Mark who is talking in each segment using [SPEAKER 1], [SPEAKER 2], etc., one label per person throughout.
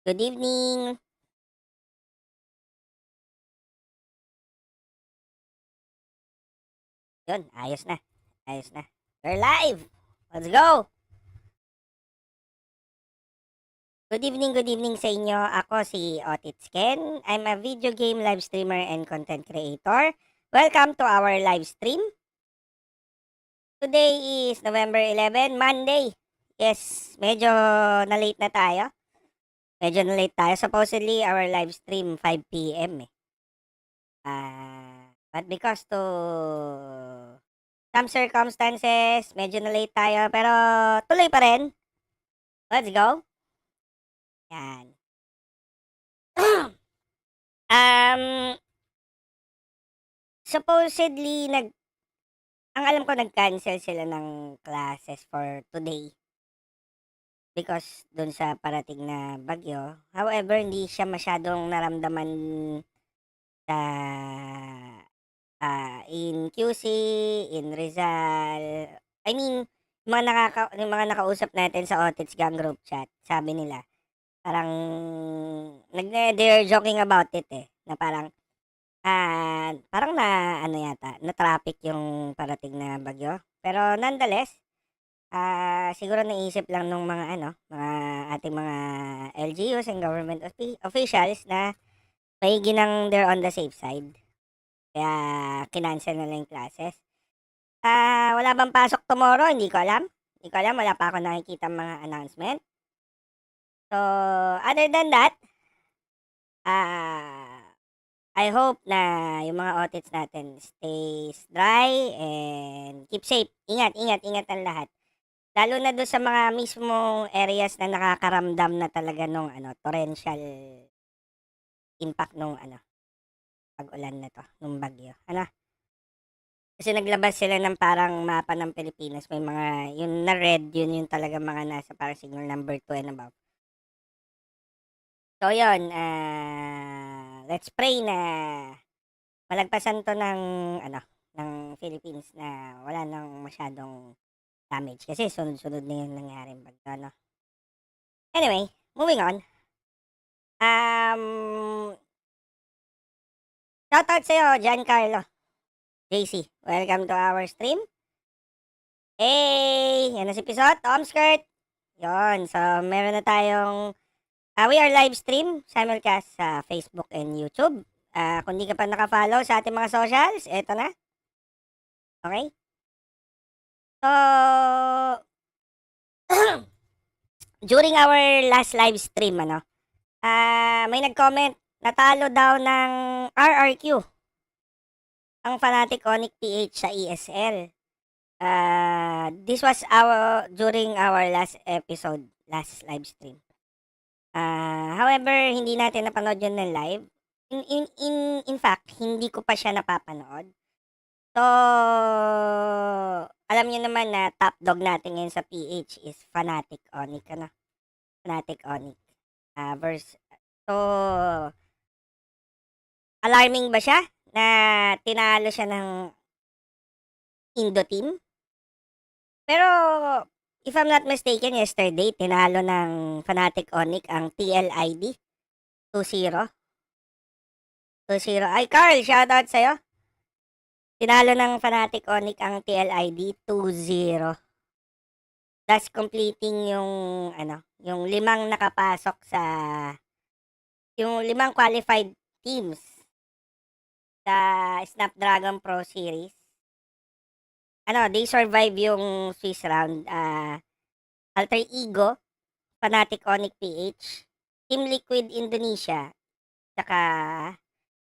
[SPEAKER 1] Good evening. Yun, ayos na. Ayos na. We're live. Let's go. Good evening sa inyo. Ako si Otits Ken. I'm a video game live streamer and content creator. Welcome to our live stream. Today is November 11, Monday. Yes, medyo na-late na tayo. Supposedly, our live stream 5 p.m. But because to some circumstances, medyo na-late tayo. Pero tuloy pa rin. Let's go. Yan. Supposedly, ang alam ko nag-cancel sila ng classes for today. Because dun sa parating na bagyo. However, hindi siya masyadong naramdaman sa in QC, in Rizal. I mean, yung mga nakausap natin sa Otits gang group chat, sabi nila, parang they're joking about it na parang na traffic yung parating na bagyo. Pero nonetheless, siguro naisip lang nung mga ating mga LGUs and government officials na may ginang they're on the safe side. Kaya kinancel na lang yung classes. Wala bang pasok tomorrow? Hindi ko alam. Wala pa ako nakikita mga announcement. So, other than that, I hope na yung mga Otits natin stays dry and keep safe. Ingat ang lahat. Lalo na doon sa mga mismong areas na nakakaramdam na talaga nung torrential impact nung pag-ulan na to, nung bagyo. Kasi naglabas sila ng parang mapa ng Pilipinas. May mga, yung na red, yun yung talaga mga nasa parang signal number 2 and above. So, yun, let's pray na malagpasan to ng Philippines na wala nang masyadong damage. Kasi sunod-sunod na yung nangyaring bagyo, Anyway, moving on. Shoutout sa'yo, Giancarlo. JC, welcome to our stream. Hey! Yan na si Pisot, Tom Skirt. Yon, so meron na tayong we are live stream, simulcast sa Facebook and YouTube. Kung di ka pa naka-follow sa ating mga socials, eto na. Okay? So, during our last live stream, may nag-comment, natalo daw ng RRQ ang Fnatic ONIC PH sa ESL. This was during our last live stream. However, hindi natin napanood yun ng live. In fact, hindi ko pa siya napapanood. So, alam niyo naman na top dog natin ngayon sa PH is Fnatic ONIC, Fnatic ONIC. So, alarming ba siya na tinalo siya ng Indo team? Pero, if I'm not mistaken, yesterday, tinalo ng Fnatic ONIC ang TLID 2-0. 2-0. Ay, Carl, shoutout sa'yo. Tinalo ng Fnatic ONIC ang TLID 2-0. Thus, completing yung 5 nakapasok sa yung 5 qualified teams sa Snapdragon Pro Series. They survive yung Swiss round. Alter Ego, Fnatic ONIC PH, Team Liquid Indonesia, saka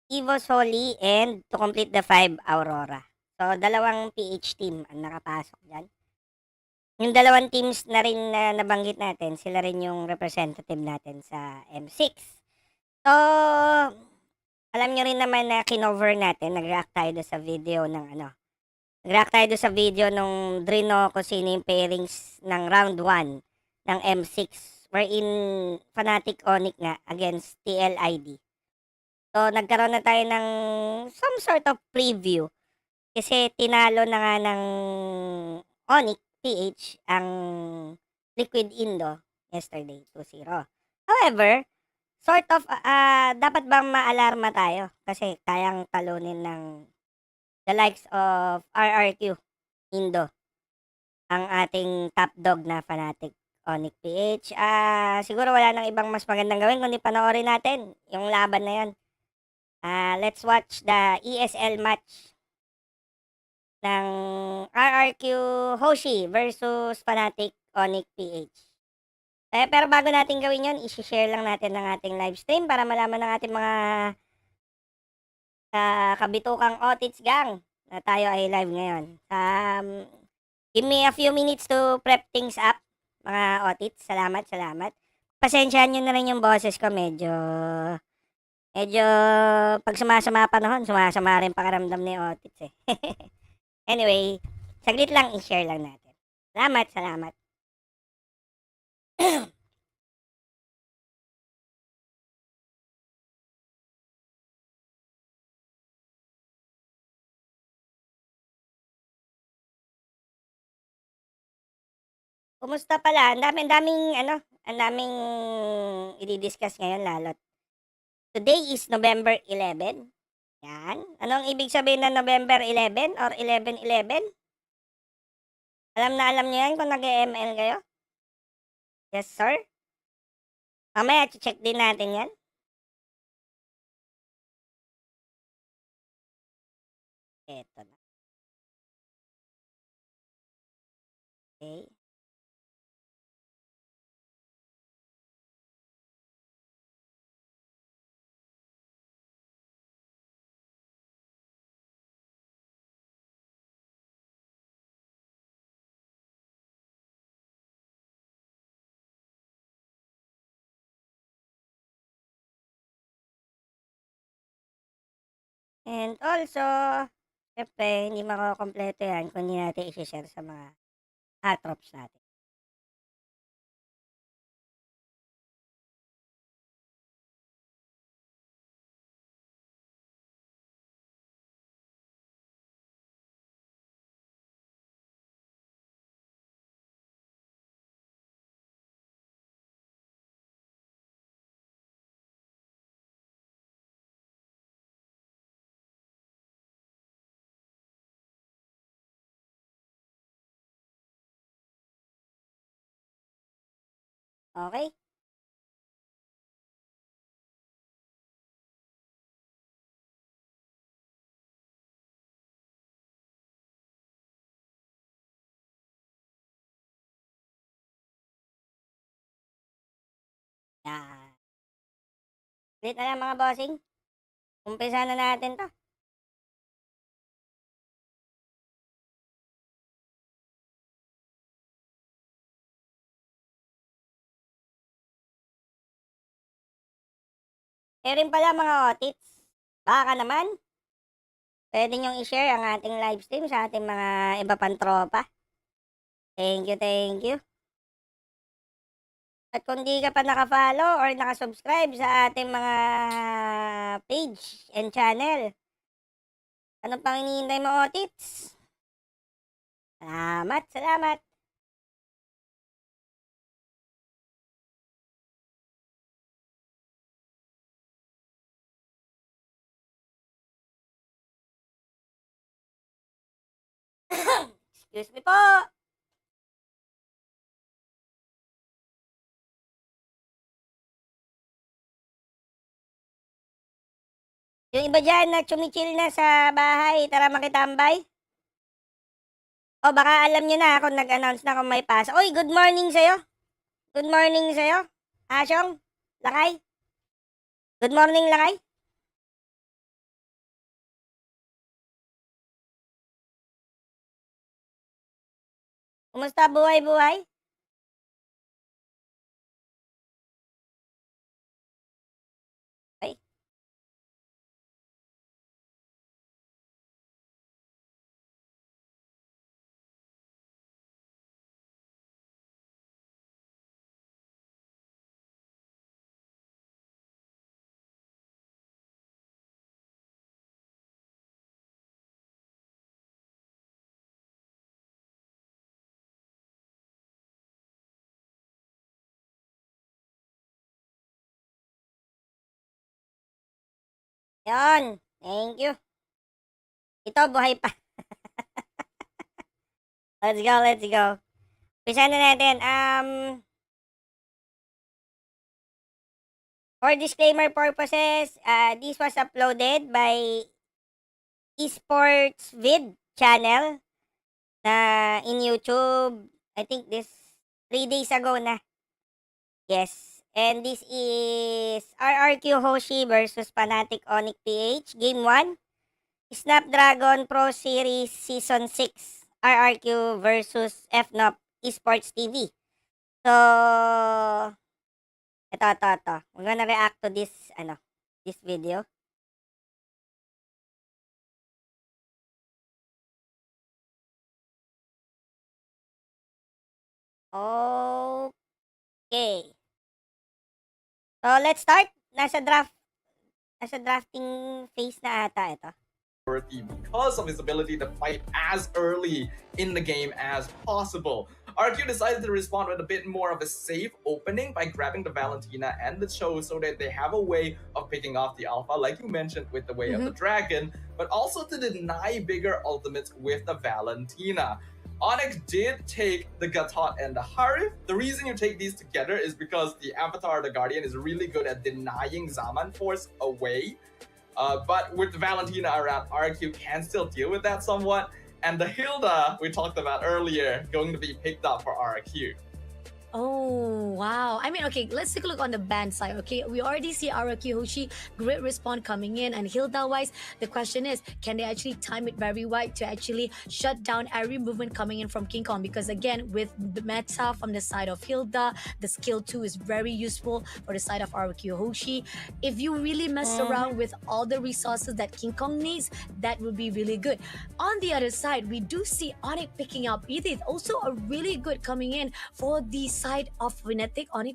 [SPEAKER 1] Evo Soli, and to complete the 5, Aurora. So, 2 PH team ang nakapasok dyan. Yung 2 teams na rin na nabanggit natin, sila rin yung representative natin sa M6. So, alam nyo rin naman na kinover natin, nag-react tayo sa video ng nag-react tayo sa video nung Drino kung sino yung pairings ng round 1 ng M6 wherein Fnatic ONIC nga against TLID. So, nagkaroon na tayo ng some sort of preview kasi tinalo na nga ng ONIC PH ang Liquid Indo yesterday, 2-0. However, sort of, dapat bang maalarma tayo? Kasi kayang talunin ng the likes of RRQ, Indo, ang ating top dog na Fnatic, ONIC PH. Siguro wala nang ibang mas magandang gawin kundi panoorin natin yung laban na yan. Let's watch the ESL match ng RRQ Hoshi versus Fnatic ONIC PH. Pero bago natin gawin yun, isi-share lang natin ng ating live stream para malaman ng ating mga kabitukang Otits gang na tayo ay live ngayon. Give me a few minutes to prep things up, mga Otits. Salamat, salamat. Pasensyahan nyo na rin yung boses ko. Medyo pag sumasama panahon, sumasama rin pakiramdam ni Otits eh. Anyway, saglit lang, i-share lang natin. Salamat, salamat. Kumusta pala? Ang daming i-discuss ngayon lalo't. Today is November 11. Yan. Anong ibig sabihin ng November 11 or 11/11? Alam niyo yan kung nag-ML kayo? Yes, sir? Mamaya, check din natin yan. Eto na. Okay. And also, syempre, hindi makakompleto yan kung hindi natin i-share sa mga atrops natin. Okay? Yan. Ulit na lang mga bossing. Umpisa na natin to. Rin pala mga Otits. Baka naman, pwede nyong i-share ang ating live stream sa ating mga iba pang tropa. Thank you, thank you. At kung di ka pa naka-follow or naka-subscribe sa ating mga page and channel, ano pang hinihintay mo, Otits? Salamat, salamat. Excuse me po. Yung iba dyan na chumichill na sa bahay, tara makitambay. O baka alam nyo na kung nag-announce na kung may pasa. Oy, good morning sa'yo. Good morning sa'yo. Asyong, Lakay. Good morning, Lakay. Kumusta buhay-buhay? Ay, Yan. Thank you. Ito, buhay pa. Let's go, let's go. Pisa na natin. For disclaimer purposes, this was uploaded by esportsvid channel na in YouTube. I think this 3 days ago na. Yes. And this is RRQ Hoshi versus Fnatic ONIC PH. Game 1. Snapdragon Pro Series Season 6. RRQ versus FNOP Esports TV. So, ito. We're gonna react to this, this video. Okay. So, let's start. Nasa drafting phase na ata ito.
[SPEAKER 2] Because of his ability to fight as early in the game as possible. RQ decided to respond with a bit more of a safe opening by grabbing the Valentina and the Cho so that they have a way of picking off the Alpha, like you mentioned, with the way of the Dragon, but also to deny bigger ultimates with the Valentina. ONIC did take the Gatot and the Harif. The reason you take these together is because the Avatar, the Guardian, is really good at denying Zaman Force away. But with Valentina around, RQ can still deal with that somewhat. And the Hilda we talked about earlier going to be picked up for RQ.
[SPEAKER 3] Oh, wow. I mean, okay, let's take a look on the band side, okay? We already see Araki Hoshi, great respawn coming in, and Hilda-wise, the question is, can they actually time it very right to actually shut down every movement coming in from King Kong? Because again, with the meta from the side of Hilda, the skill 2 is very useful for the side of Araki Hoshi. If you really mess around with all the resources that King Kong needs, that would be really good. On the other side, we do see ONIC picking up Edith, also a really good coming in for the side of Fnatic. ONIC.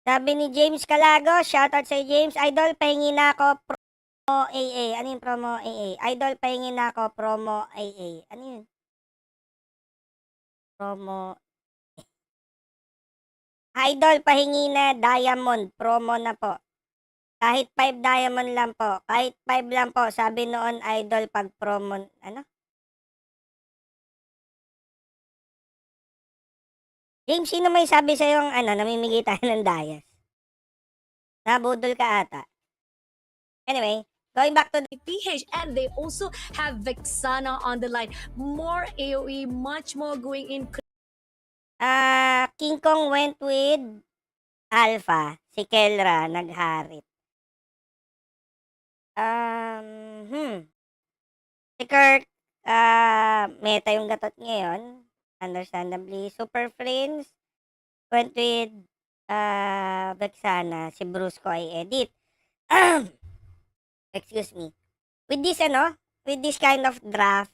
[SPEAKER 1] Sabi ni James Calago, shoutout sa James. Idol, pahingi na ako promo AA. Ano yung promo AA? Idol, pahingi na ako promo AA. Ano yun? Promo. Idol, pahingi na diamond. Promo na po. Kahit 5 diamond lang po. Kahit 5 lang po. Sabi noon, idol, pag promo, ano? James, sino may sabi sa yung namimigay tayo ng dayas? Nabudol ka ata. Anyway, going back to
[SPEAKER 3] the PH, and they also have Vexana on the line. More AoE, much more going in.
[SPEAKER 1] King Kong went with Alpha. Si Kelra, nagharit. Si Kirk, meta yung gatot ngayon. Understandably. Super Friends went with Vexana. Si Brusco ay edit. Excuse me. With this kind of draft,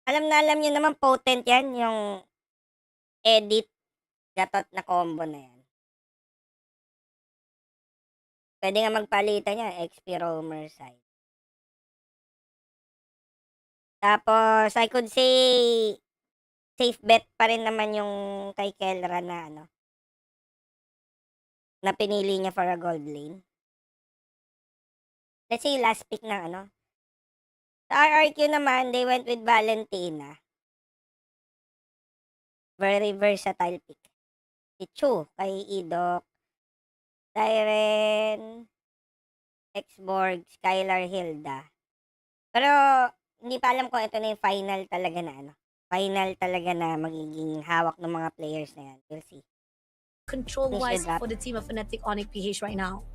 [SPEAKER 1] alam nyo naman potent yan, yung edit gatot na combo na yan. Pwede nga magpalitan yan, XP roamer side. Tapos, I could say, safe bet pa rin naman yung kay Kelra na na pinili niya for a gold lane. Let's say last pick ng Sa RRQ naman, they went with Valentina. Very versatile pick. Si Chu kay Idok, Siren, Xborg, Skylar, Hilda. Pero hindi pa alam kung ito na yung final talaga na final talaga na magiging hawak ng mga players na yan. We'll see.
[SPEAKER 3] Control-wise for the team of Fnatic ONIC PH right now.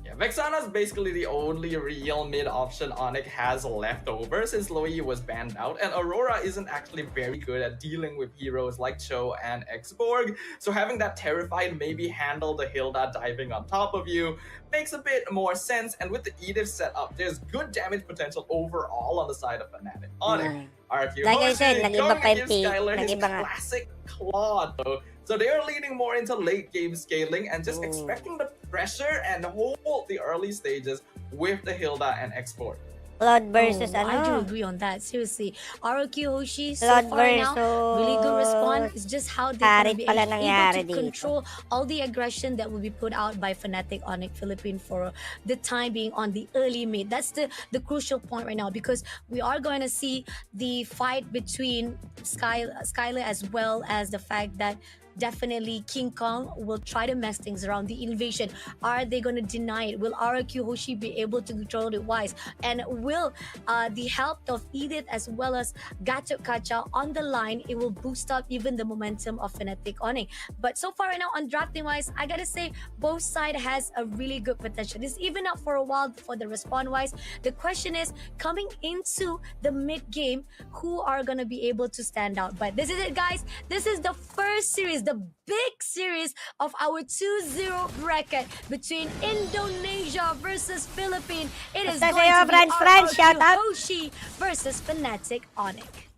[SPEAKER 2] Yeah, Vexana is basically the only real mid option ONIC has left over since Loi was banned out, and Aurora isn't actually very good at dealing with heroes like Cho and Xborg, so having that Terrified maybe handle the Hilda diving on top of you makes a bit more sense, and with the Edith setup, there's good damage potential overall on the side of Fnatic. ONIC, RQ,
[SPEAKER 1] like I said,
[SPEAKER 2] going against Skylar, his classic claw though. So they are leaning more into late game scaling and just expecting the pressure and hold the early stages with the Hilda and Xborg.
[SPEAKER 1] Cloud versus
[SPEAKER 3] Oh, I do
[SPEAKER 1] ano?
[SPEAKER 3] agree on that. Seriously, ROQ Hoshi so
[SPEAKER 1] Cloud
[SPEAKER 3] far now, really good response.
[SPEAKER 1] versus
[SPEAKER 3] It's just how they're gonna
[SPEAKER 1] Harit
[SPEAKER 3] be
[SPEAKER 1] pala
[SPEAKER 3] able
[SPEAKER 1] nangyari
[SPEAKER 3] to
[SPEAKER 1] dito.
[SPEAKER 3] control all the aggression that will be put out by Fnatic ONIC Philippine for the time being on the early mid. That's the crucial point right now, because we are going to see the fight between Skylar as well as the fact that definitely King Kong will try to mess things around. The invasion, are they going to deny it? Will ROQ Hoshi be able to control it wise? And will the help of Edith as well as Gacho Kacha on the line, it will boost up even the momentum of Fnatic Onyx. But so far right now on drafting wise, I gotta say both side has a really good potential. It's even up for a while for the respawn wise. The question is coming into the mid game, who are gonna be able to stand out? But this is it, guys. This is the first series, the big series of our 2-0 bracket between Indonesia versus Philippines. It is
[SPEAKER 1] Basta
[SPEAKER 3] going
[SPEAKER 1] sa'yo,
[SPEAKER 3] to be
[SPEAKER 1] Franz, shout out.
[SPEAKER 3] Hoshi versus Fnatic ONIC.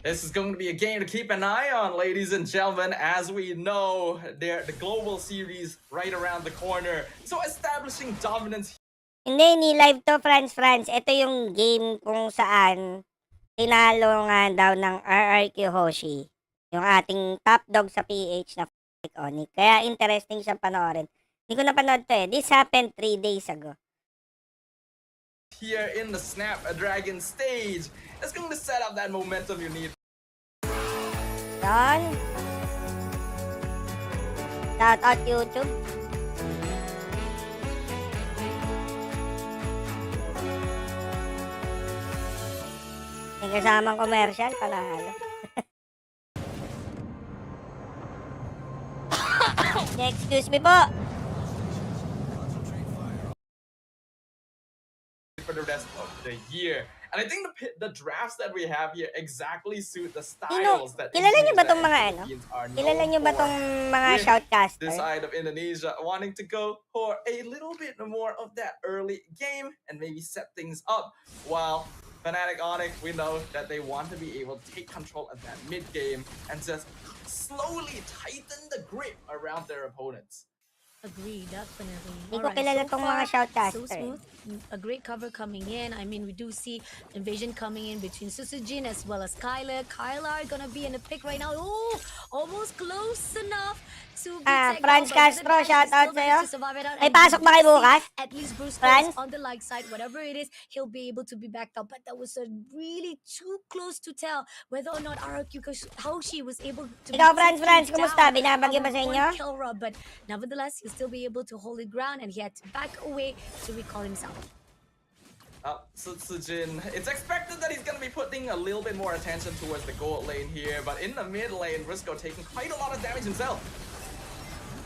[SPEAKER 2] This is going to be a game to keep an eye on, ladies and gentlemen. As we know, the global series right around the corner. So establishing dominance.
[SPEAKER 1] Hindi live to, Franz. Ito yung game kung saan tinalo nga daw ng RRQ Hoshi, yung ating top dog sa PH na Onyx. Kaya interesting siyang panoorin. Hindi ko napanood to eh. This happened 3 days ago.
[SPEAKER 2] Here in the Snapdragon stage, it's going to set up that momentum you need.
[SPEAKER 1] Yan. Shout out YouTube. May kasamang commercial, panalo. Excuse me po.
[SPEAKER 2] For the rest of the year. And I think the drafts that we have here exactly suit the styles that
[SPEAKER 1] Kilala niyo ba
[SPEAKER 2] Indonesia
[SPEAKER 1] tong
[SPEAKER 2] and
[SPEAKER 1] mga ano?
[SPEAKER 2] Philippines are known
[SPEAKER 1] Kilala niyo ba
[SPEAKER 2] for.
[SPEAKER 1] tong mga
[SPEAKER 2] With
[SPEAKER 1] shoutcaster?
[SPEAKER 2] this side of Indonesia wanting to go for a little bit more of that early game and maybe set things up, while Fnatic ONIC, we know that they want to be able to take control of that mid game and just slowly tighten the grip around their opponents.
[SPEAKER 3] Agree, definitely.
[SPEAKER 1] Hindi ko kilala tong mga shoutcaster.
[SPEAKER 3] So smooth. A great cover coming in. I mean, we do see invasion coming in between Susujin as well as Kyla. Kyla are gonna be in the pick right now. Oh, almost close enough to be taken
[SPEAKER 1] Franz
[SPEAKER 3] out, but
[SPEAKER 1] Castro,
[SPEAKER 3] nevertheless,
[SPEAKER 1] shout
[SPEAKER 3] he
[SPEAKER 1] out
[SPEAKER 3] still managed
[SPEAKER 1] sa'yo.
[SPEAKER 3] to survive it out.
[SPEAKER 1] May
[SPEAKER 3] And we
[SPEAKER 1] pasok ba
[SPEAKER 3] do
[SPEAKER 1] kayo
[SPEAKER 3] see
[SPEAKER 1] bukas?
[SPEAKER 3] at least Bruce
[SPEAKER 1] Franz?
[SPEAKER 3] on the lag side, whatever it is, he'll be able to be backed up. But that was a really too close to tell whether or not RRQ Hoshi was able to be
[SPEAKER 1] Ikaw, Franz,
[SPEAKER 3] taking
[SPEAKER 1] kumusta?
[SPEAKER 3] down
[SPEAKER 1] Binabagyo ba
[SPEAKER 3] our
[SPEAKER 1] sa
[SPEAKER 3] one
[SPEAKER 1] inyo?
[SPEAKER 3] kill rub, but nevertheless, he'll still be able to hold the ground, and he had to back away to recall himself.
[SPEAKER 2] Sujin, it's expected that he's going to be putting a little bit more attention towards the gold lane here, but in the mid lane, Risco taking quite a lot of damage himself.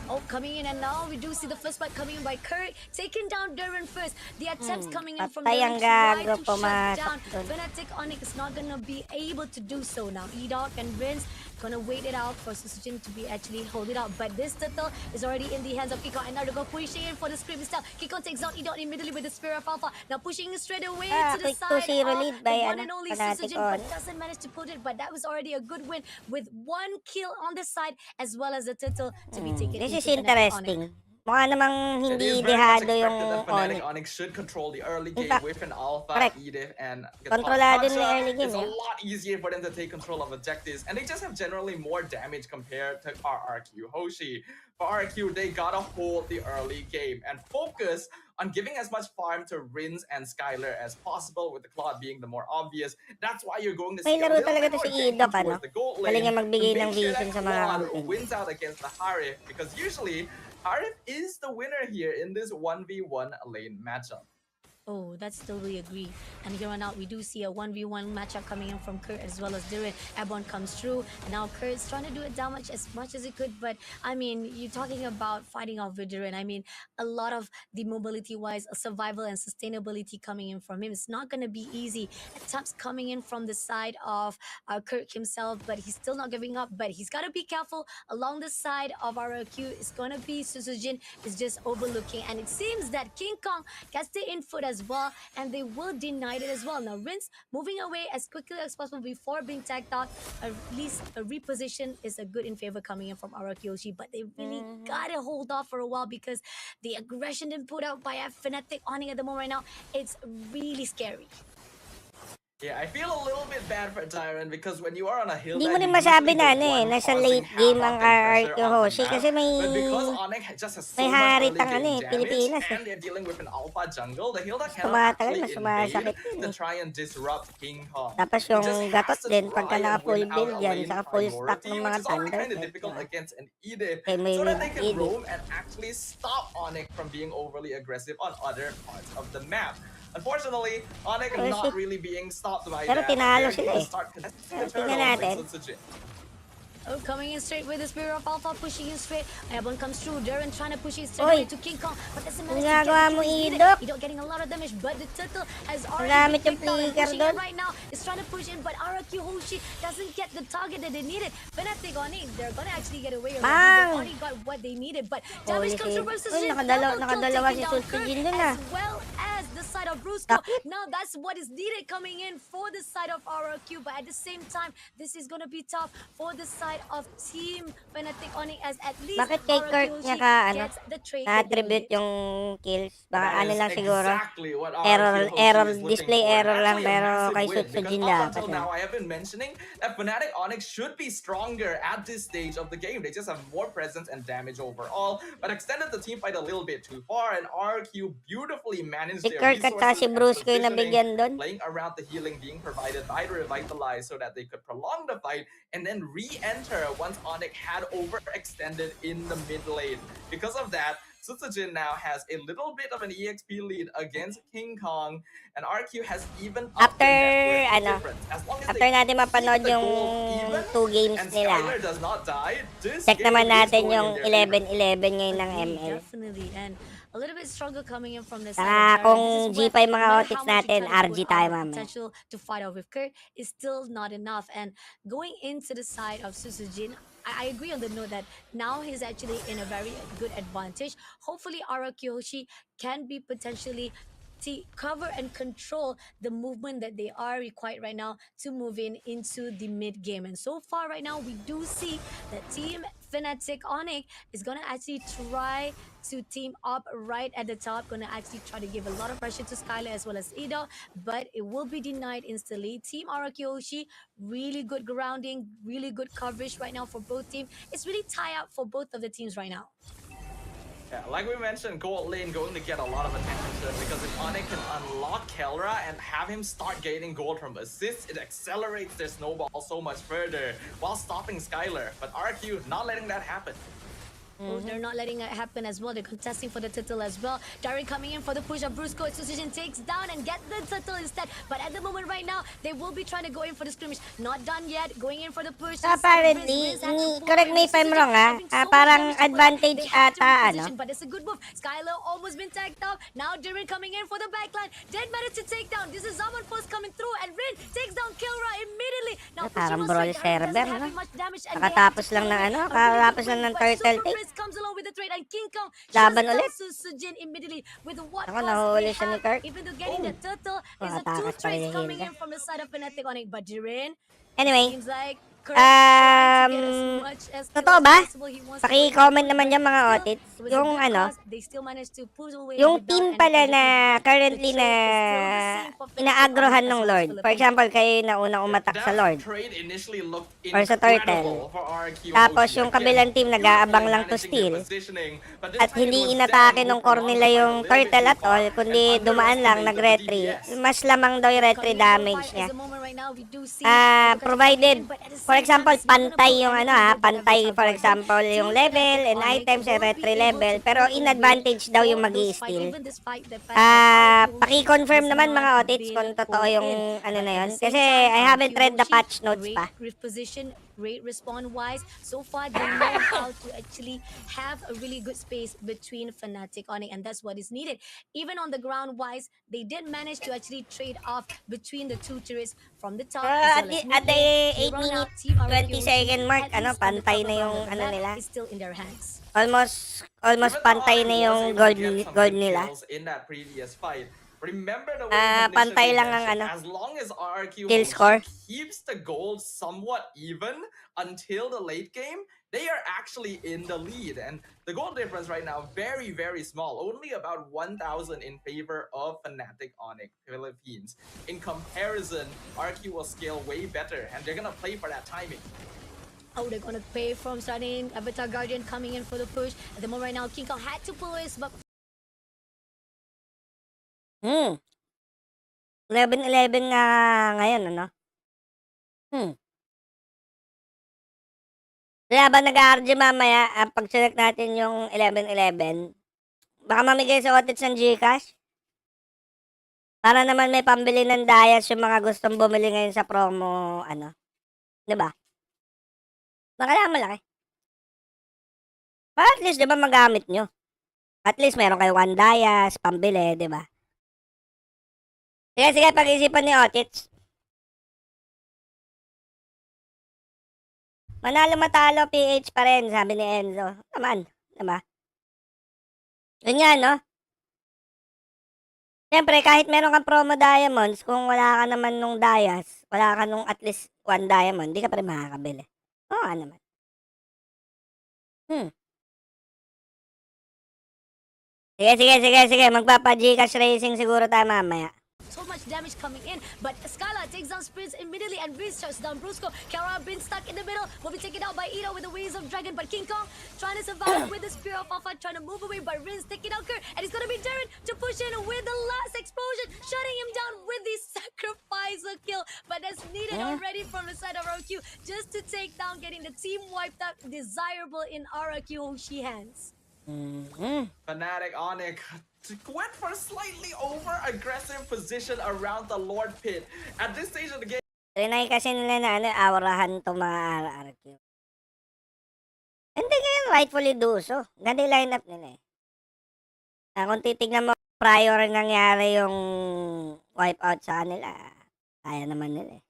[SPEAKER 3] Oh, coming in, and now we do see the first fight coming in by Kurt, taking down Duran first. The attempts coming in from
[SPEAKER 1] patay
[SPEAKER 3] Duran
[SPEAKER 1] ang
[SPEAKER 3] try
[SPEAKER 1] gago,
[SPEAKER 3] to shut
[SPEAKER 1] pumasok
[SPEAKER 3] down.
[SPEAKER 1] dun.
[SPEAKER 3] Fnatic ONIC is not gonna be able to do so now. Edot and Vince gonna wait it out for Susujin to be actually hold it out. But this turtle is already in the hands of Kiko, and now they're gonna pushing in for the script itself. Kiko takes out Edot immediately with the Spirit of Alpha. Now pushing straight away to the
[SPEAKER 1] Quick
[SPEAKER 3] side
[SPEAKER 1] 2-0
[SPEAKER 3] of
[SPEAKER 1] lead by
[SPEAKER 3] the one and only
[SPEAKER 1] Fnatic
[SPEAKER 3] Susujin, but
[SPEAKER 1] ONIC.
[SPEAKER 3] doesn't manage to put it. But that was already a good win with one kill on the side as well as the turtle to be taken
[SPEAKER 1] This is
[SPEAKER 3] into Fnatic ONIC.
[SPEAKER 1] interesting. Mukha namang
[SPEAKER 2] It
[SPEAKER 1] hindi
[SPEAKER 2] is very much
[SPEAKER 1] dehado yung
[SPEAKER 2] expected that Fnatic
[SPEAKER 1] Onyx.
[SPEAKER 2] ONIC should control the early game
[SPEAKER 1] fact,
[SPEAKER 2] with an Alpha,
[SPEAKER 1] correct.
[SPEAKER 2] Edith, and
[SPEAKER 1] Kontrolado nila yung early game,
[SPEAKER 2] It's a
[SPEAKER 1] eh.
[SPEAKER 2] lot easier for them to take control of objectives, and they just have generally more damage compared to RRQ Hoshi. For RRQ, they gotta hold the early game and focus on giving as much farm to Rins and Skylar as possible, with the Claw being the more obvious. That's why you're going to see
[SPEAKER 1] May
[SPEAKER 2] a
[SPEAKER 1] laro
[SPEAKER 2] little
[SPEAKER 1] talaga
[SPEAKER 2] bit
[SPEAKER 1] to
[SPEAKER 2] more
[SPEAKER 1] si
[SPEAKER 2] ganking
[SPEAKER 1] Idok, ano?
[SPEAKER 2] towards the gold
[SPEAKER 1] Galing
[SPEAKER 2] lane
[SPEAKER 1] niya
[SPEAKER 2] to
[SPEAKER 1] magbigay
[SPEAKER 2] make
[SPEAKER 1] ng
[SPEAKER 2] sure
[SPEAKER 1] vision
[SPEAKER 2] that
[SPEAKER 1] sa mga
[SPEAKER 2] Claw
[SPEAKER 1] kampiyon.
[SPEAKER 2] wins out against the Harif, because usually Harif is the winner here in this 1v1 lane matchup.
[SPEAKER 3] Oh, that's totally agree. And here on out, we do see a 1v1 matchup coming in from Kurt as well as Durin. Airborne comes through, and now Kurt's trying to do it damage as much as he could. But I mean, you're talking about fighting off with Durin. I mean, a lot of the mobility-wise, survival and sustainability coming in from him. It's not going to be easy. Attempts coming in from the side of Kurt himself, but he's still not giving up. But he's got to be careful along the side of RRQ. It's going to be Susujin is just overlooking, and it seems that King Kong gets the input as as well, and they will deny it as well. Now, Rinse moving away as quickly as possible before being tagged out. At least a reposition is a good in favor coming in from Hoshi, but they really gotta hold off for a while because the aggression then put out by Fnatic ONIC at the moment right now, it's really scary.
[SPEAKER 2] Yeah, I feel a little bit bad for Tyrant because when you are on a hill,
[SPEAKER 1] Hindi mo
[SPEAKER 2] that
[SPEAKER 1] rin
[SPEAKER 2] you
[SPEAKER 1] masabi
[SPEAKER 2] usually
[SPEAKER 1] na
[SPEAKER 2] get one
[SPEAKER 1] nasa
[SPEAKER 2] causing
[SPEAKER 1] late game ang
[SPEAKER 2] havoc and pressure
[SPEAKER 1] RRQ
[SPEAKER 2] on the
[SPEAKER 1] Hoshi
[SPEAKER 2] map.
[SPEAKER 1] kasi may
[SPEAKER 2] But because ONIC just has so
[SPEAKER 1] may
[SPEAKER 2] much
[SPEAKER 1] harit
[SPEAKER 2] early
[SPEAKER 1] ang
[SPEAKER 2] game damage
[SPEAKER 1] Pilipinas
[SPEAKER 2] and they're dealing with an alpha jungle, the Hilda
[SPEAKER 1] Mas
[SPEAKER 2] cannot
[SPEAKER 1] tumatagal,
[SPEAKER 2] actually
[SPEAKER 1] mas
[SPEAKER 2] invade
[SPEAKER 1] sumasakit
[SPEAKER 2] to
[SPEAKER 1] yun
[SPEAKER 2] try and disrupt King Kong.
[SPEAKER 1] Tapos
[SPEAKER 2] It just
[SPEAKER 1] yung
[SPEAKER 2] has
[SPEAKER 1] gatot
[SPEAKER 2] to
[SPEAKER 1] din,
[SPEAKER 2] try
[SPEAKER 1] pagka
[SPEAKER 2] and
[SPEAKER 1] naka-full
[SPEAKER 2] win out
[SPEAKER 1] build
[SPEAKER 2] a
[SPEAKER 1] yan,
[SPEAKER 2] lane
[SPEAKER 1] saka full stack
[SPEAKER 2] priority,
[SPEAKER 1] ng
[SPEAKER 2] which
[SPEAKER 1] mga
[SPEAKER 2] is already
[SPEAKER 1] thunder,
[SPEAKER 2] kind of difficult
[SPEAKER 1] diba?
[SPEAKER 2] against an Edith,
[SPEAKER 1] Okay, may
[SPEAKER 2] so that they can
[SPEAKER 1] Edith.
[SPEAKER 2] roam and actually stop ONIC from being overly aggressive on other parts of the map. Unfortunately, ONIC not really being stopped by
[SPEAKER 1] Pero
[SPEAKER 2] that.
[SPEAKER 1] tinalo
[SPEAKER 2] They're
[SPEAKER 1] sila
[SPEAKER 2] gonna
[SPEAKER 1] eh.
[SPEAKER 2] start contesting the
[SPEAKER 1] Tingnan
[SPEAKER 2] turtle
[SPEAKER 1] natin.
[SPEAKER 2] with Sutsujin.
[SPEAKER 3] Oh, coming in straight with the Spirit of Alpha, pushing in straight. Ebon comes through. Darren trying to push it straight
[SPEAKER 1] Oy!
[SPEAKER 3] away to King Kong, but doesn't manage to
[SPEAKER 1] Ginagawa
[SPEAKER 3] get
[SPEAKER 1] mo,
[SPEAKER 3] the kills needed.
[SPEAKER 1] Idok?
[SPEAKER 3] Idok getting a lot of damage, but the turtle has already
[SPEAKER 1] Gamit
[SPEAKER 3] been
[SPEAKER 1] yung
[SPEAKER 3] picked out and
[SPEAKER 1] flicker
[SPEAKER 3] pushing
[SPEAKER 1] doon.
[SPEAKER 3] in right now. Is trying to push in, but RQ Hoshi doesn't get the target that they needed. Fnatic ONIC, they're gonna actually get away with it. They already got what they needed, but damage comes through versus
[SPEAKER 1] Uy,
[SPEAKER 3] Jin.
[SPEAKER 1] nakadalawa si
[SPEAKER 3] Taking down
[SPEAKER 1] Sutsujin
[SPEAKER 3] Kirk,
[SPEAKER 1] dun
[SPEAKER 3] as well as the side of Brusco.
[SPEAKER 1] Sakit.
[SPEAKER 3] Now that's what is needed coming in for the side of RQ, but at the same time, this is gonna be tough for the side of Team Fnatic ONIC, as at least
[SPEAKER 1] Bakit kay Kirk niya ka,
[SPEAKER 3] gets the trade that they
[SPEAKER 1] na-attribute
[SPEAKER 3] needed.
[SPEAKER 1] yung kills? Baka
[SPEAKER 2] That
[SPEAKER 1] ano
[SPEAKER 2] is
[SPEAKER 1] lang siguro.
[SPEAKER 2] exactly what
[SPEAKER 1] Error,
[SPEAKER 2] RQ Hoshi
[SPEAKER 1] error,
[SPEAKER 2] is looking
[SPEAKER 1] display
[SPEAKER 2] for.
[SPEAKER 1] error lang,
[SPEAKER 2] Actually, a
[SPEAKER 1] pero
[SPEAKER 2] massive
[SPEAKER 1] kay
[SPEAKER 2] win,
[SPEAKER 1] Sutsujin
[SPEAKER 2] because up
[SPEAKER 1] dapat
[SPEAKER 2] until
[SPEAKER 1] na.
[SPEAKER 2] now, I have been mentioning that Fnatic ONIC should be stronger at this stage of the game. They just have more presence and damage overall, but extended the team fight a little bit too far, and RQ beautifully managed
[SPEAKER 1] Si
[SPEAKER 2] their
[SPEAKER 1] Kirk at saka
[SPEAKER 2] resources
[SPEAKER 1] si
[SPEAKER 2] and
[SPEAKER 1] Brusco yung
[SPEAKER 2] positioning,
[SPEAKER 1] nabigyan doon.
[SPEAKER 2] playing around the healing being provided by the Revitalize so that they could prolong the fight and then re-enter once ONIC had overextended in the mid lane. Because of that, Sutsujin now has a little bit of an EXP lead against King Kong, and RQ has even upped
[SPEAKER 1] After,
[SPEAKER 2] the net worth
[SPEAKER 1] ano,
[SPEAKER 2] difference. As long as
[SPEAKER 1] after
[SPEAKER 2] they
[SPEAKER 1] natin mapanood
[SPEAKER 2] keep the
[SPEAKER 1] yung
[SPEAKER 2] gold even
[SPEAKER 1] 2 games
[SPEAKER 2] and
[SPEAKER 1] nila,
[SPEAKER 2] Skylar does not die, this
[SPEAKER 1] check
[SPEAKER 2] game
[SPEAKER 1] naman
[SPEAKER 2] is
[SPEAKER 1] natin
[SPEAKER 2] going
[SPEAKER 1] yung
[SPEAKER 2] in their favor.
[SPEAKER 1] 11-11 ngayon ng
[SPEAKER 3] Agree,
[SPEAKER 1] ML.
[SPEAKER 3] definitely, and a little bit struggle coming in from the
[SPEAKER 1] Saka
[SPEAKER 3] side of Darren.
[SPEAKER 1] kung
[SPEAKER 3] This is
[SPEAKER 1] G5
[SPEAKER 3] where,
[SPEAKER 1] mga
[SPEAKER 3] no matter
[SPEAKER 1] Otits
[SPEAKER 3] how much you
[SPEAKER 1] natin,
[SPEAKER 3] try to
[SPEAKER 1] RG
[SPEAKER 3] put
[SPEAKER 1] tayo
[SPEAKER 3] out the
[SPEAKER 1] mamaya.
[SPEAKER 3] potential to fight out with Kirk is still not enough. And going into the side of Susujin, I agree on the note that now he's actually in a very good advantage. Hopefully, Hoshi can be potentially to cover and control the movement that they are required right now to move in into the mid game. And so far right now, we do see that Team Fnatic ONIC is gonna actually try to team up right at the top, gonna actually try to give a lot of pressure to Skylar as well as Ido, but it will be denied instantly. Team Hoshi, really good grounding, really good coverage right now for both teams. It's really tie up for both of the teams right now.
[SPEAKER 2] Yeah, like we mentioned, gold lane going to get a lot of attention to it because if ONIC can unlock Kelra and have him start gaining gold from assists, it accelerates their snowball so much further while stopping Skylar. But RQ not letting that happen.
[SPEAKER 3] Oh, they're not letting it happen as well. They're contesting for the turtle as well. Darren coming in for the push of Brusco. Decision takes down and get the turtle instead. But at the moment right now, they will be trying to go in for the scrimmage. Not done yet. Going in for the push.
[SPEAKER 1] Apparently, correct me if I'm wrong parang advantage ata, ano?
[SPEAKER 3] But it's a good move. Skylar almost been tagged out. Now Darren coming in for the backline. Dead managed to take down. This is Zaman Post coming through, and Rin takes down Kilra immediately. Now
[SPEAKER 1] Parang
[SPEAKER 3] pushing
[SPEAKER 1] brawl
[SPEAKER 3] on straight.
[SPEAKER 1] server,
[SPEAKER 3] Darren doesn't
[SPEAKER 1] no?
[SPEAKER 3] have much damage, and
[SPEAKER 1] Nakatapos lang ng ano, kakatapos lang ng turtle take.
[SPEAKER 3] comes along with the trade, and King Kong
[SPEAKER 1] Laban
[SPEAKER 3] shuts down
[SPEAKER 1] ulit.
[SPEAKER 3] Susujin immediately with what
[SPEAKER 1] Ako,
[SPEAKER 3] cost
[SPEAKER 1] nahuli
[SPEAKER 3] they
[SPEAKER 1] siya ni
[SPEAKER 3] have.
[SPEAKER 1] Kirk.
[SPEAKER 3] Even though getting the turtle is a
[SPEAKER 1] Makatakas
[SPEAKER 3] 2
[SPEAKER 1] pa rin
[SPEAKER 3] trades
[SPEAKER 1] yung
[SPEAKER 3] coming
[SPEAKER 1] Hilda.
[SPEAKER 3] in from the side of Fnatic ONIC, but Jiren
[SPEAKER 1] Anyway,
[SPEAKER 3] seems like Kirk trying to get as much as
[SPEAKER 1] totoo
[SPEAKER 3] kill as
[SPEAKER 1] ba?
[SPEAKER 3] possible. He wants to go in
[SPEAKER 1] Paki-comment
[SPEAKER 3] for it,
[SPEAKER 1] naman
[SPEAKER 3] but
[SPEAKER 1] dyan mga
[SPEAKER 3] still,
[SPEAKER 1] Otits.
[SPEAKER 3] it was a
[SPEAKER 1] Yung
[SPEAKER 3] good
[SPEAKER 1] ano,
[SPEAKER 3] cost. They still managed to pull away
[SPEAKER 1] yung
[SPEAKER 3] without
[SPEAKER 1] team
[SPEAKER 3] any
[SPEAKER 1] pala
[SPEAKER 3] casualty,
[SPEAKER 1] na
[SPEAKER 3] but
[SPEAKER 1] currently
[SPEAKER 3] the
[SPEAKER 1] na
[SPEAKER 3] trade is still the same for Fnatic
[SPEAKER 1] inaagrohan
[SPEAKER 3] ONIC as
[SPEAKER 1] ng
[SPEAKER 3] well as
[SPEAKER 1] Lord. For
[SPEAKER 3] Philippines.
[SPEAKER 1] example, kayo na unang umatak sa
[SPEAKER 2] That
[SPEAKER 1] Lord.
[SPEAKER 2] trade initially looked
[SPEAKER 1] Or sa turtle.
[SPEAKER 2] incredible for RQ
[SPEAKER 1] Tapos
[SPEAKER 2] Hoshi.
[SPEAKER 1] yung
[SPEAKER 2] Again,
[SPEAKER 1] kabilang team nag-aabang lang to
[SPEAKER 2] beautifully managing their
[SPEAKER 1] steal.
[SPEAKER 2] positioning, but this
[SPEAKER 1] At
[SPEAKER 2] time it
[SPEAKER 1] hindi
[SPEAKER 2] was
[SPEAKER 1] inatake
[SPEAKER 2] them who
[SPEAKER 1] nung core
[SPEAKER 2] prolonged
[SPEAKER 1] nila
[SPEAKER 2] the fight a
[SPEAKER 1] yung
[SPEAKER 2] little bit
[SPEAKER 1] turtle
[SPEAKER 2] too
[SPEAKER 1] at all,
[SPEAKER 2] far
[SPEAKER 1] kundi
[SPEAKER 2] and
[SPEAKER 1] dumaan lang,
[SPEAKER 2] underestimated the
[SPEAKER 1] nag-retry.
[SPEAKER 2] DPS.
[SPEAKER 1] Mas lamang daw yung retry
[SPEAKER 3] Coming in for the
[SPEAKER 1] damage
[SPEAKER 3] fight
[SPEAKER 1] niya.
[SPEAKER 3] is the moment right now we do see
[SPEAKER 1] Provided,
[SPEAKER 3] but at the
[SPEAKER 1] for
[SPEAKER 3] same time,
[SPEAKER 1] example,
[SPEAKER 3] it's not gonna
[SPEAKER 1] pantay
[SPEAKER 3] pull
[SPEAKER 1] yung
[SPEAKER 3] anything
[SPEAKER 1] ano
[SPEAKER 3] good that
[SPEAKER 1] pantay
[SPEAKER 3] Evans
[SPEAKER 1] for
[SPEAKER 3] have
[SPEAKER 1] example
[SPEAKER 3] guarded.
[SPEAKER 1] yung
[SPEAKER 3] Team
[SPEAKER 1] level
[SPEAKER 3] Fnatic
[SPEAKER 1] and
[SPEAKER 3] ONIC
[SPEAKER 1] items
[SPEAKER 3] will
[SPEAKER 1] and
[SPEAKER 3] be
[SPEAKER 1] retry
[SPEAKER 3] able
[SPEAKER 1] level,
[SPEAKER 3] to
[SPEAKER 1] pero
[SPEAKER 3] pull
[SPEAKER 1] in
[SPEAKER 3] away
[SPEAKER 1] advantage daw yung
[SPEAKER 3] for
[SPEAKER 1] mag
[SPEAKER 3] those fight,
[SPEAKER 1] steal.
[SPEAKER 3] even this fight that RQ
[SPEAKER 1] Paki-confirm
[SPEAKER 3] has
[SPEAKER 1] naman
[SPEAKER 3] not
[SPEAKER 1] mga Otits
[SPEAKER 3] been
[SPEAKER 1] kung totoo
[SPEAKER 3] pulled
[SPEAKER 1] yung
[SPEAKER 3] in.
[SPEAKER 1] ano
[SPEAKER 3] But
[SPEAKER 1] na
[SPEAKER 3] at
[SPEAKER 1] yun.
[SPEAKER 3] the same
[SPEAKER 1] Kasi
[SPEAKER 3] time,
[SPEAKER 1] I haven't read the
[SPEAKER 3] Hoshi,
[SPEAKER 1] patch notes
[SPEAKER 3] great
[SPEAKER 1] pa.
[SPEAKER 3] position, great respawn wise. So far, they know how to actually have a really good space between Fnatic ONIC, and that's what is needed. Even on the ground wise, they did manage to actually trade off between the two turrets from the top as
[SPEAKER 1] At
[SPEAKER 3] well as
[SPEAKER 1] the
[SPEAKER 3] mid lane.
[SPEAKER 1] 8
[SPEAKER 3] They run
[SPEAKER 1] minute
[SPEAKER 3] out Team
[SPEAKER 1] 20 second mark,
[SPEAKER 3] at least on the
[SPEAKER 1] pantay
[SPEAKER 3] top
[SPEAKER 1] na
[SPEAKER 3] ground
[SPEAKER 1] yung
[SPEAKER 3] of the
[SPEAKER 1] ano
[SPEAKER 3] map
[SPEAKER 1] nila.
[SPEAKER 3] is still in their hands.
[SPEAKER 1] Almost
[SPEAKER 2] Even though
[SPEAKER 1] pantay
[SPEAKER 2] RQ
[SPEAKER 1] na
[SPEAKER 2] was
[SPEAKER 1] yung
[SPEAKER 2] able to get some
[SPEAKER 1] gold
[SPEAKER 2] good
[SPEAKER 1] nila.
[SPEAKER 2] kills in that previous fight, Remember the way we
[SPEAKER 1] pantay
[SPEAKER 2] initially
[SPEAKER 1] lang ang
[SPEAKER 2] mentioned,
[SPEAKER 1] ano,
[SPEAKER 2] as long as RRQ
[SPEAKER 1] kill
[SPEAKER 2] Hoshi
[SPEAKER 1] score.
[SPEAKER 2] keeps the gold somewhat even until the late game, they are actually in the lead. And the goal difference right now, very, very small. Only about 1,000 in favor of Fnatic ONIC Philippines. In comparison, RQ will scale way better, and they're gonna play for that timing.
[SPEAKER 3] Oh, they're gonna pay from starting. Avatar Guardian coming in for the push. At the moment right now, King Kong had to pull his, but
[SPEAKER 1] 11-11 nga ngayon, ano? Kaya habang nag-RG mamaya, pag-select natin yung 11-11, baka mamigay sa Otits ng Gcash. Para naman may pambili ng Dayas yung mga gustong bumili ngayon sa promo, ano. 'Di ba? Baka lang malaki. Para at least, 'di ba, magamit nyo. At least meron kayo 1 Dayas, pambili, 'di ba? Sige, sige, pag-isipan ni Otits. Manalo matalo, PH pa rin, sabi ni Enzo. Naman, 'di ba? Yun nga, no? Siyempre, kahit meron kang promo diamonds, kung wala ka naman nung Dayas, wala ka nung at least 1 diamond, di ka pa rin makakabili. Oo nga naman. Sige, sige, sige, sige. Magpapa-Gcash racing siguro tayo mamaya.
[SPEAKER 3] so much damage coming in. But Scala takes down Sprints immediately and Vince shuts down Brusco. Kara been stuck in the middle, will be taken out by Ito with the Wings of Dragon. But King Kong trying to survive with the Spear of Alpha, trying to move away. But Rin's taking out Kurt, and it's gonna be Darren to push in with the last explosion, shutting him down with the sacrificer kill. But that's needed already from the side of RQ just to take down, getting the team wiped out. Desirable in RQ Hoshi hands.
[SPEAKER 2] Fnatic ONIC went for a slightly over-aggressive position around the Lord Pit. At this stage of the game,
[SPEAKER 1] Trinay kasi nila na ano, aurahan to mga RRQ. Hindi ngayon rightfully do so. Ganda yung lineup nila eh. Kung titignan mo prior nangyari yung wipeout sa kanila, kaya naman nila eh.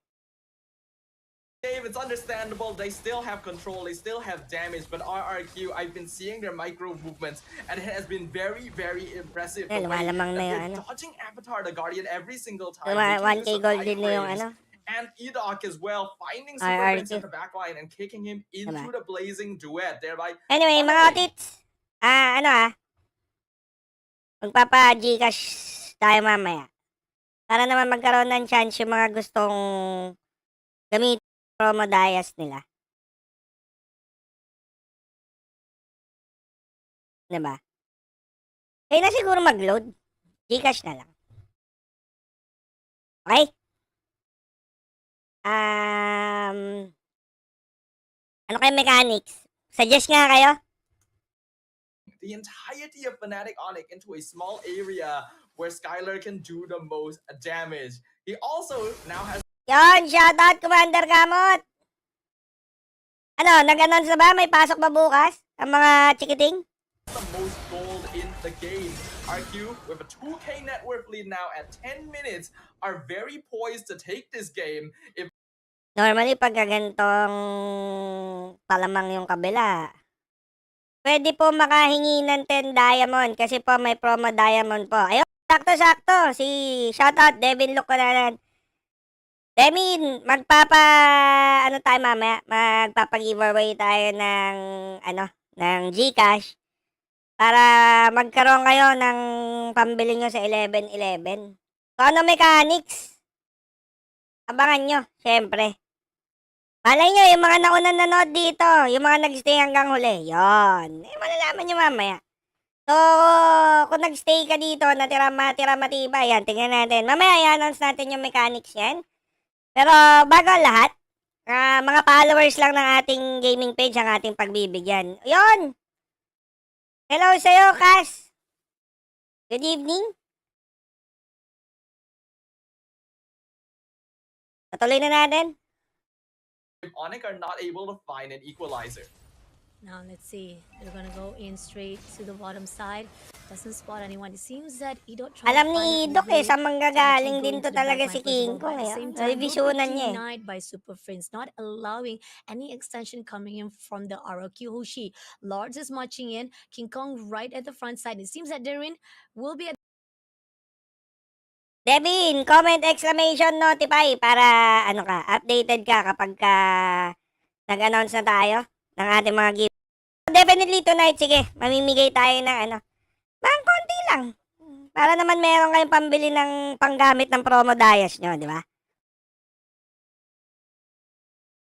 [SPEAKER 2] it's understandable. They still have control, they still have damage, but RRQ, I've been seeing their micro movements, and it has been very, very impressive.
[SPEAKER 1] Eh, lumalamang na yung ano.
[SPEAKER 2] Dodging Avatar the Guardian every single time.
[SPEAKER 1] 1K gold din na yung ano.
[SPEAKER 2] And Edok as well, finding Super Prince in
[SPEAKER 1] RRQ.
[SPEAKER 2] the backline and kicking him into
[SPEAKER 1] Diba?
[SPEAKER 2] the blazing duet, thereby
[SPEAKER 1] Anyway, mga Otits, magpapa-Gcash tayo mamaya. Para naman magkaroon ng chance yung mga gustong gamitin promo Dayas nila. Diba? Kaya na siguro mag-load. Gcash na lang. Okay? Ano kayo mechanics? Suggest nga kayo?
[SPEAKER 2] the entirety of Fnatic ONIC into a small area where Skylar can do the most damage. He also now has
[SPEAKER 1] Yon, shoutout Commander Gamot! Ano, nag-announce na ba? May pasok ba bukas? Ang mga chikiting?
[SPEAKER 2] the most gold in the game. RQ, with a 2K net worth lead now at 10 minutes, are very poised to take this game. If
[SPEAKER 1] Normally, pag gantong palamang yung kabila, pwede po makahingi ng 10 diamond kasi po may promo diamond po. Ayun, sakto-sakto. Si shoutout Devin Lukonanan. Devin, ano tayo mamaya? Magpapag-giveaway tayo ng, ng Gcash para magkaroon kayo ng pambili nyo sa 11-11. So, ano mechanics? Abangan nyo, syempre. Malay nyo, yung mga naunang nanood dito, yung mga nagstay hanggang huli, yon. Malalaman nyo mamaya. So, kung nagstay ka dito, natira matibay, yan, tingnan natin. Mamaya, i-announce natin yung mechanics yan. Pero, bago ang lahat, mga followers lang ng ating gaming page ang ating pagbibigyan. Yon! Hello sa'yo, Cass! Good evening! Patuloy na natin.
[SPEAKER 2] ONIC are not able to find an equalizer.
[SPEAKER 3] Now let's see. They're gonna go in straight to the bottom side. Doesn't spot anyone. It seems that Idok tried
[SPEAKER 1] Alam
[SPEAKER 3] to
[SPEAKER 1] ni
[SPEAKER 3] find
[SPEAKER 1] Idok
[SPEAKER 3] a way
[SPEAKER 1] sa
[SPEAKER 3] to
[SPEAKER 1] manggagaling
[SPEAKER 3] actually go
[SPEAKER 1] din
[SPEAKER 3] into
[SPEAKER 1] to
[SPEAKER 3] the back
[SPEAKER 1] talaga
[SPEAKER 3] line
[SPEAKER 1] si
[SPEAKER 3] first of
[SPEAKER 1] King
[SPEAKER 3] all,
[SPEAKER 1] Kong
[SPEAKER 3] but at the
[SPEAKER 1] eh.
[SPEAKER 3] same time,
[SPEAKER 1] Revisionan niya eh.
[SPEAKER 3] denied by Super Friends, not allowing any extension coming in from the ROQ Hoshi. Lords is marching in. King Kong right at the front side. It seems that Darren will be at
[SPEAKER 1] Devin, comment exclamation notify para ano ka, updated ka kapag nag-announce na tayo ng ating mga gift. Definitely tonight, sige, mamimigay tayo ng ano, bang konti lang. Para naman meron kayong pambili ng panggamit ng promo dias nyo, di ba?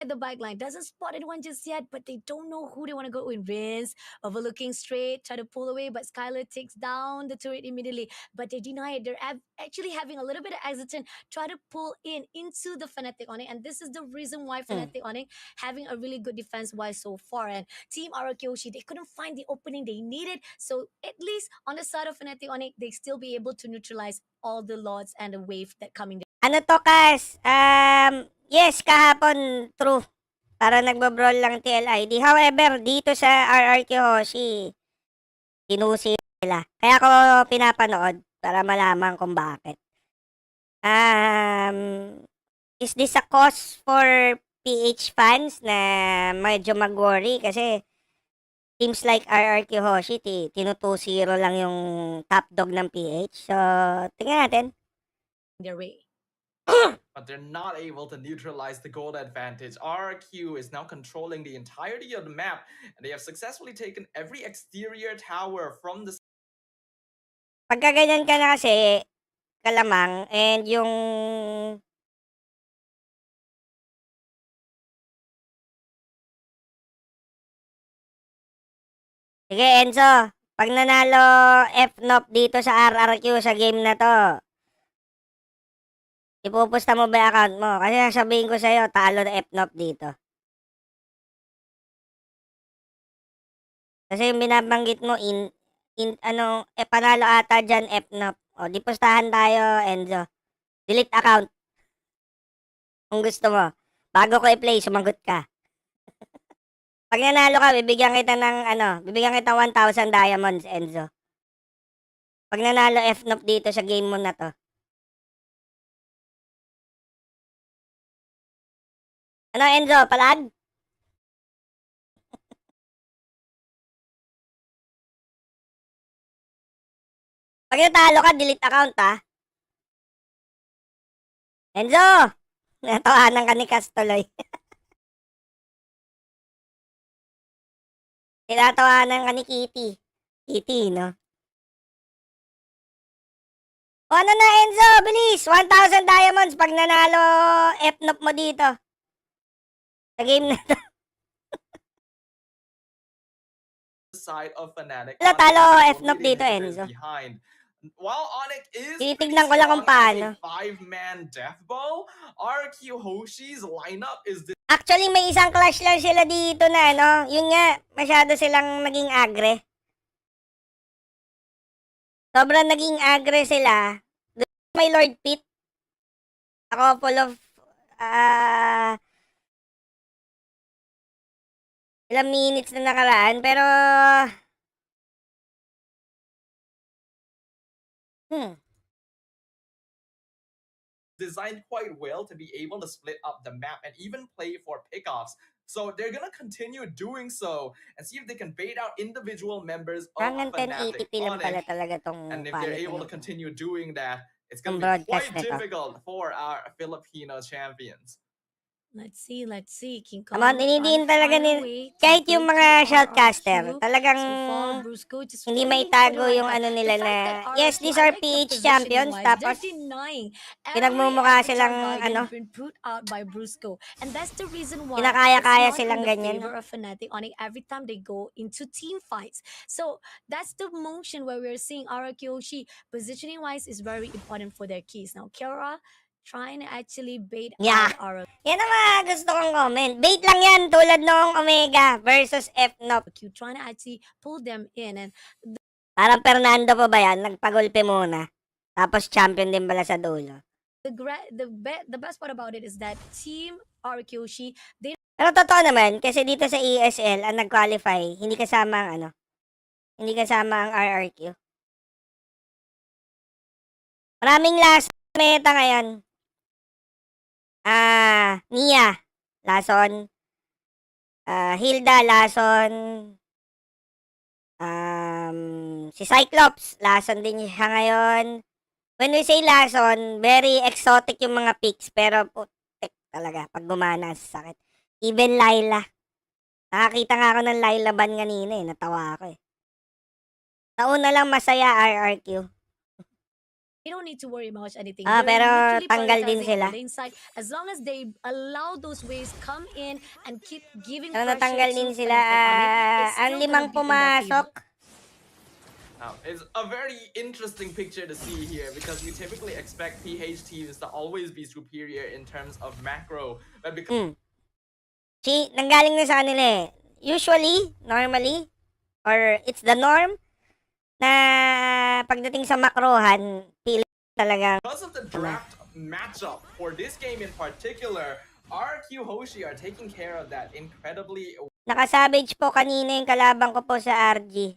[SPEAKER 3] The bike line doesn't spot anyone just yet, but they don't know who they want to go in. Vince overlooking straight, try to pull away, but Skylar takes down the turret immediately. But they deny it. They're actually having a little bit of hesitant, try to pull in into the Fnatic ONIC, and this is the reason why Fnatic ONIC having a really good defense wise so far. And Team Hoshi, they couldn't find the opening they needed, so at least on the side of Fnatic ONIC, they still be able to neutralize all the lots and the wave that coming.
[SPEAKER 1] Ano to, Kas? Yes, kahapon, true. Para nagbabrawl lang TLID. However, dito sa RRQ Hoshi, tinusi sila. Kaya ako pinapanood para malaman kung bakit. Is this a cause for PH fans na medyo mag-worry? Kasi teams like RRQ Hoshi, tinutu-0 lang yung top dog ng PH. So, tingnan natin.
[SPEAKER 3] Their way.
[SPEAKER 2] But they're not able to neutralize the gold advantage. RQ is now controlling the entirety of the map, and they have successfully taken every exterior tower from the...
[SPEAKER 1] Pagka ganyan ka na kasi, kalamang, and yung... Sige, Enzo. Pag nanalo F-NOP dito sa RRQ sa game na to, ipupusta mo ba yung account mo? Kasi sabihin ko sa'yo, talo na F-NOP dito. Kasi yung binabanggit mo, panalo ata dyan F-NOP. O, di pustahan tayo, Enzo. Delete account. Kung gusto mo. Bago ko i-play, sumagot ka. Pag nanalo ka, bibigyan kita ng, bibigyan kita 1,000 diamonds, Enzo. Pag nanalo F-NOP dito sa game mo na to. Ano, Enzo? Palag? Pag natalo ka, delete account, ha? Enzo! Natawanan ka ni Castuloy. Tinatawanan ka ni Kitty. Kitty, no? O ano na, Enzo? Bilis! 1,000 diamonds pag nanalo F-NOP mo dito. Sa game na to.
[SPEAKER 2] side of Fnatic.
[SPEAKER 1] Wala, talo
[SPEAKER 2] ONIC
[SPEAKER 1] F-NOP
[SPEAKER 2] leading
[SPEAKER 1] dito,
[SPEAKER 2] visitors
[SPEAKER 1] Enzo.
[SPEAKER 2] behind. While ONIC is
[SPEAKER 1] Tinitignan ko lang kung paano.
[SPEAKER 2] 5-man death ball, RQ Hoshi's lineup is
[SPEAKER 1] Actually, may isang clash lang sila dito na, yun nga, masyado silang naging agre. Sobrang naging agre sila. May Lord Pit. A couple of, ilang minutes na nakaraan, pero,
[SPEAKER 2] designed quite well to be able to split up the map and even play for pickoffs. So they're gonna continue doing so and see if they can bait out individual members of
[SPEAKER 1] hanggang
[SPEAKER 2] Fnatic
[SPEAKER 1] 1080p lang pala
[SPEAKER 2] ONIC.
[SPEAKER 1] talaga tong
[SPEAKER 2] And if they're
[SPEAKER 1] quality
[SPEAKER 2] able to
[SPEAKER 1] nito.
[SPEAKER 2] continue doing that, it's gonna
[SPEAKER 1] Yung
[SPEAKER 2] be
[SPEAKER 1] broadcast
[SPEAKER 2] quite
[SPEAKER 1] nito.
[SPEAKER 2] difficult for our Filipino champions.
[SPEAKER 3] Let's see. King
[SPEAKER 1] Come on, inidiin talaga kahit yung mga shoutcaster, talagang hindi maitago yung ano nila na, yes, these are PH champions, tapos pinagmumukha silang kinakaya-kaya silang ganyan.
[SPEAKER 3] Every time they go into team fights. So that's the motion where we're seeing Hoshi positioning wise is very important for their keys. Now Kiara trying to actually bait out our
[SPEAKER 1] Yan ang mga gusto kong comment. Bait lang yan tulad nung Omega versus F-NOP.
[SPEAKER 3] trying to actually pull them in, and
[SPEAKER 1] parang Fernando pa ba yan? Nagpagulpe muna. Tapos champion din pala sa dulo.
[SPEAKER 3] the best part about it is that Team Hoshi, they
[SPEAKER 1] Pero totoo naman, kasi dito sa ESL, ang nag-qualify, hindi kasama ang hindi kasama ang RRQ. Maraming last meta ngayon. Nia, Lason. Hilda, Lason. Si Cyclops, Lason din siya ngayon. when we say lason, very exotic yung mga picks, pero putik talaga, pag gumana, sakit. Even Layla. Nakakita nga ako ng Layla ban kanina eh, natawa ako eh. Nauna lang masaya RRQ.
[SPEAKER 3] You don't need to worry about anything.
[SPEAKER 1] Ah,
[SPEAKER 3] They're
[SPEAKER 1] pero
[SPEAKER 3] literally
[SPEAKER 1] tanggal din
[SPEAKER 3] prioritizing
[SPEAKER 1] sila.
[SPEAKER 3] the lane side. As long as they allow those waves come in and keep giving
[SPEAKER 1] Pero
[SPEAKER 3] pressure
[SPEAKER 1] natanggal
[SPEAKER 3] to
[SPEAKER 1] din sila.
[SPEAKER 3] Fnatic on it, it's
[SPEAKER 1] Ang
[SPEAKER 3] still
[SPEAKER 1] limang
[SPEAKER 3] gonna be in their
[SPEAKER 1] pumasok.
[SPEAKER 3] favor.
[SPEAKER 2] It's a very interesting picture to see here because we typically expect PH teams to always be superior in terms of macro, but because
[SPEAKER 1] Nanggaling na sa kanila eh. Usually, normally, or it's the norm, na pagdating sa makrohan, pili talaga.
[SPEAKER 2] of the draft matchup for this game in particular, RQ Hoshi are taking care of that incredibly
[SPEAKER 1] Nakasavage po kanina yung kalaban ko po sa RG.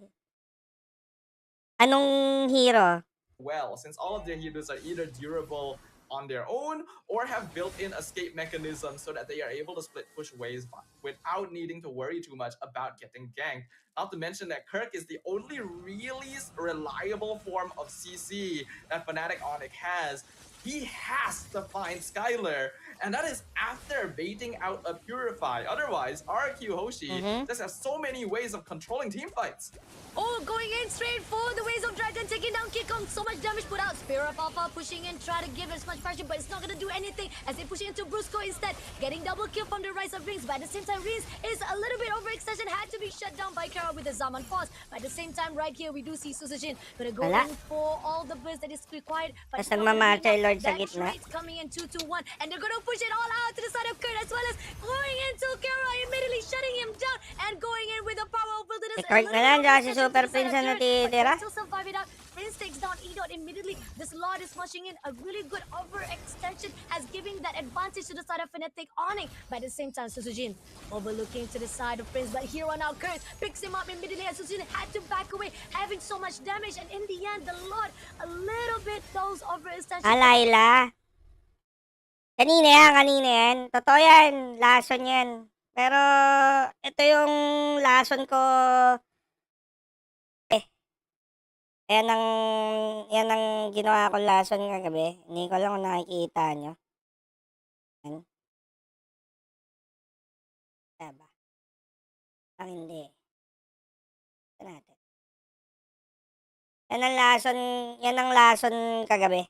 [SPEAKER 1] Anong hero?
[SPEAKER 2] well, since all of their heroes are either durable on their own or have built-in escape mechanisms so that they are able to split push waves without needing to worry too much about getting ganked. Not to mention that Kirk is the only really reliable form of CC that Fnatic ONIC has. He has to find Skylar, and that is after baiting out a Purify. Otherwise, RQ Hoshi just has so many ways of controlling team fights.
[SPEAKER 3] Oh, going in straight for the Waves of Dragon, taking down Kikong. So much damage put out. Spear of Alpha pushing in, try to give as much pressure, but it's not going to do anything as they push into Brusco instead. Getting double kill from the Rise of Rings, but at the same time, Rings is a little bit overextension, had to be shut down by Kara with the Zaman Pause. But at the same time, right here, we do see Susujin going to go in for all the blitz that is required. But
[SPEAKER 1] Tapos nagmamatch ay Lord sa gitna.
[SPEAKER 3] coming in 2-2-1, and they're going to push it all out to the side of Kurt, as well as going into Kara, immediately shutting him down, and going in with the power of wilderness.
[SPEAKER 1] Record na lang, tsaka si Super Prince na natitira.
[SPEAKER 3] Still survive it out. Prince takes down Edot immediately. This Lord is pushing in a really good overextension, as giving that advantage to the side of Fnatic ONIC. But at the same time, Susujin overlooking to the side of Prince. But here on out, Curse picks him up immediately, as Susujin had to back away, having so much damage. And in the end, the Lord a little bit those overextension.
[SPEAKER 1] Layla. Kanina yan. Totoo yan. Lason yan. Pero, ito yung lason ko. Yan ang ginawa ko lason kagabi. Hindi ko lang kung nakikita nyo. Yan. Diba? Ang hindi. Ito natin. Yan ang lason kagabi.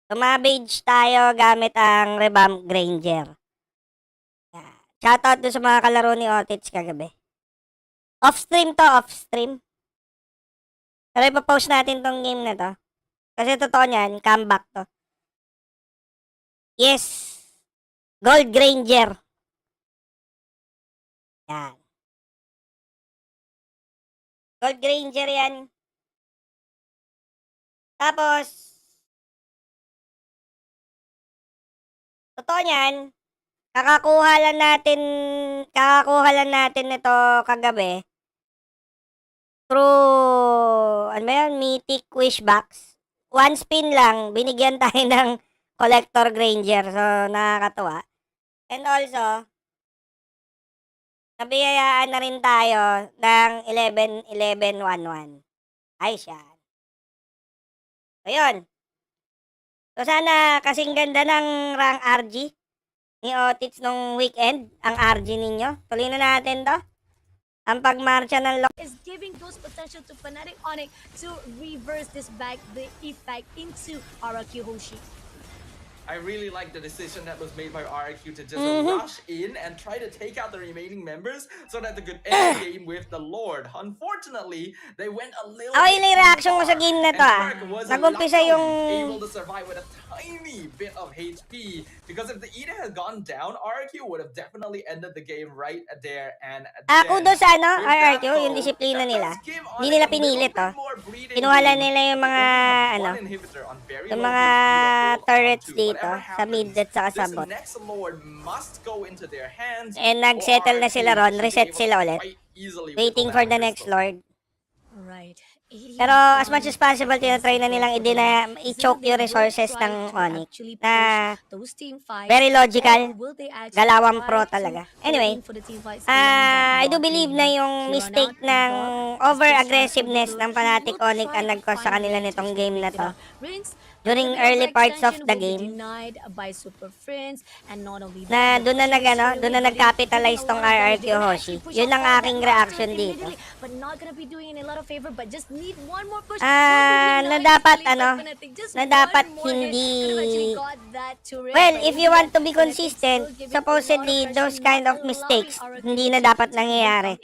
[SPEAKER 1] Tumabage tayo gamit ang Revamp Granger. Shoutout doon sa mga kalaro ni Otits kagabi. Off-stream to, off-stream. Pero ipapost natin tong game na to. Kasi totoo niyan, comeback to. Yes! Gold Granger. Yan. Gold Granger yan. Tapos, totoo niyan, kakakuha lang natin ito kagabi through, ano ba yan, Mythic Wish Box. One spin lang, binigyan tayo ng Collector Granger. So, nakakatuwa. And also, nabiyayaan na rin tayo ng 11-11-1-1. Ayos yan. So, yun. So, sana kasing ganda ng rank RG ni Otits nung weekend, ang RG ninyo. Tuloy na natin to. Ang pagmarcha ng
[SPEAKER 3] is giving those potential to Fnatic ONIC to reverse this back, the effect into RQ Hoshi.
[SPEAKER 2] I really like the decision that was made by RQ to just rush in and try to take out the remaining members so that they could end the game with the Lord. Unfortunately, they went a little
[SPEAKER 1] yun
[SPEAKER 2] bit
[SPEAKER 1] yung reaction ko
[SPEAKER 2] too
[SPEAKER 1] sa
[SPEAKER 2] far,
[SPEAKER 1] game na
[SPEAKER 2] and
[SPEAKER 1] to
[SPEAKER 2] Kirk was
[SPEAKER 1] Nagumpisa
[SPEAKER 2] luckily
[SPEAKER 1] yung
[SPEAKER 2] able to survive with a tiny bit of HP, because if the Eda had gone down, RQ would have definitely ended the game right there and
[SPEAKER 1] kudos sa ano,
[SPEAKER 2] With that,
[SPEAKER 1] RRQ, yung
[SPEAKER 2] though,
[SPEAKER 1] disiplina
[SPEAKER 2] that
[SPEAKER 1] nila.
[SPEAKER 2] does give
[SPEAKER 1] Hindi
[SPEAKER 2] ONIC
[SPEAKER 1] nila
[SPEAKER 2] a little
[SPEAKER 1] pinilit,
[SPEAKER 2] bit more breathing
[SPEAKER 1] Kinuha lang
[SPEAKER 2] room.
[SPEAKER 1] nila yung
[SPEAKER 2] They
[SPEAKER 1] mga,
[SPEAKER 2] only have
[SPEAKER 1] ano,
[SPEAKER 2] one inhibitor on very
[SPEAKER 1] yung
[SPEAKER 2] low
[SPEAKER 1] mga
[SPEAKER 2] HP to hold
[SPEAKER 1] turrets
[SPEAKER 2] onto.
[SPEAKER 1] dito,
[SPEAKER 2] Whatever
[SPEAKER 1] sa mid
[SPEAKER 2] happens,
[SPEAKER 1] at saka sa
[SPEAKER 2] this
[SPEAKER 1] bot.
[SPEAKER 2] next Lord must go into their hands.
[SPEAKER 1] And nag-settle na sila ron, reset sila ulit.
[SPEAKER 2] Easily
[SPEAKER 1] Waiting for the next Lord.
[SPEAKER 3] Right.
[SPEAKER 1] Pero as much as possible, tinatry na nilang i-choke yung resources ng ONIC na very logical, galawang pro talaga. Anyway, I do believe na yung mistake ng over-aggressiveness ng Fnatic ONIC ang nag-cause sa kanila nitong game na to. During early parts of the game, na doon na nag-capitalize tong RRQ Hoshi. Yun ang aking reaction dito. Na dapat hindi, well, if you want to be consistent, supposedly those kind of mistakes hindi na dapat nangyayari.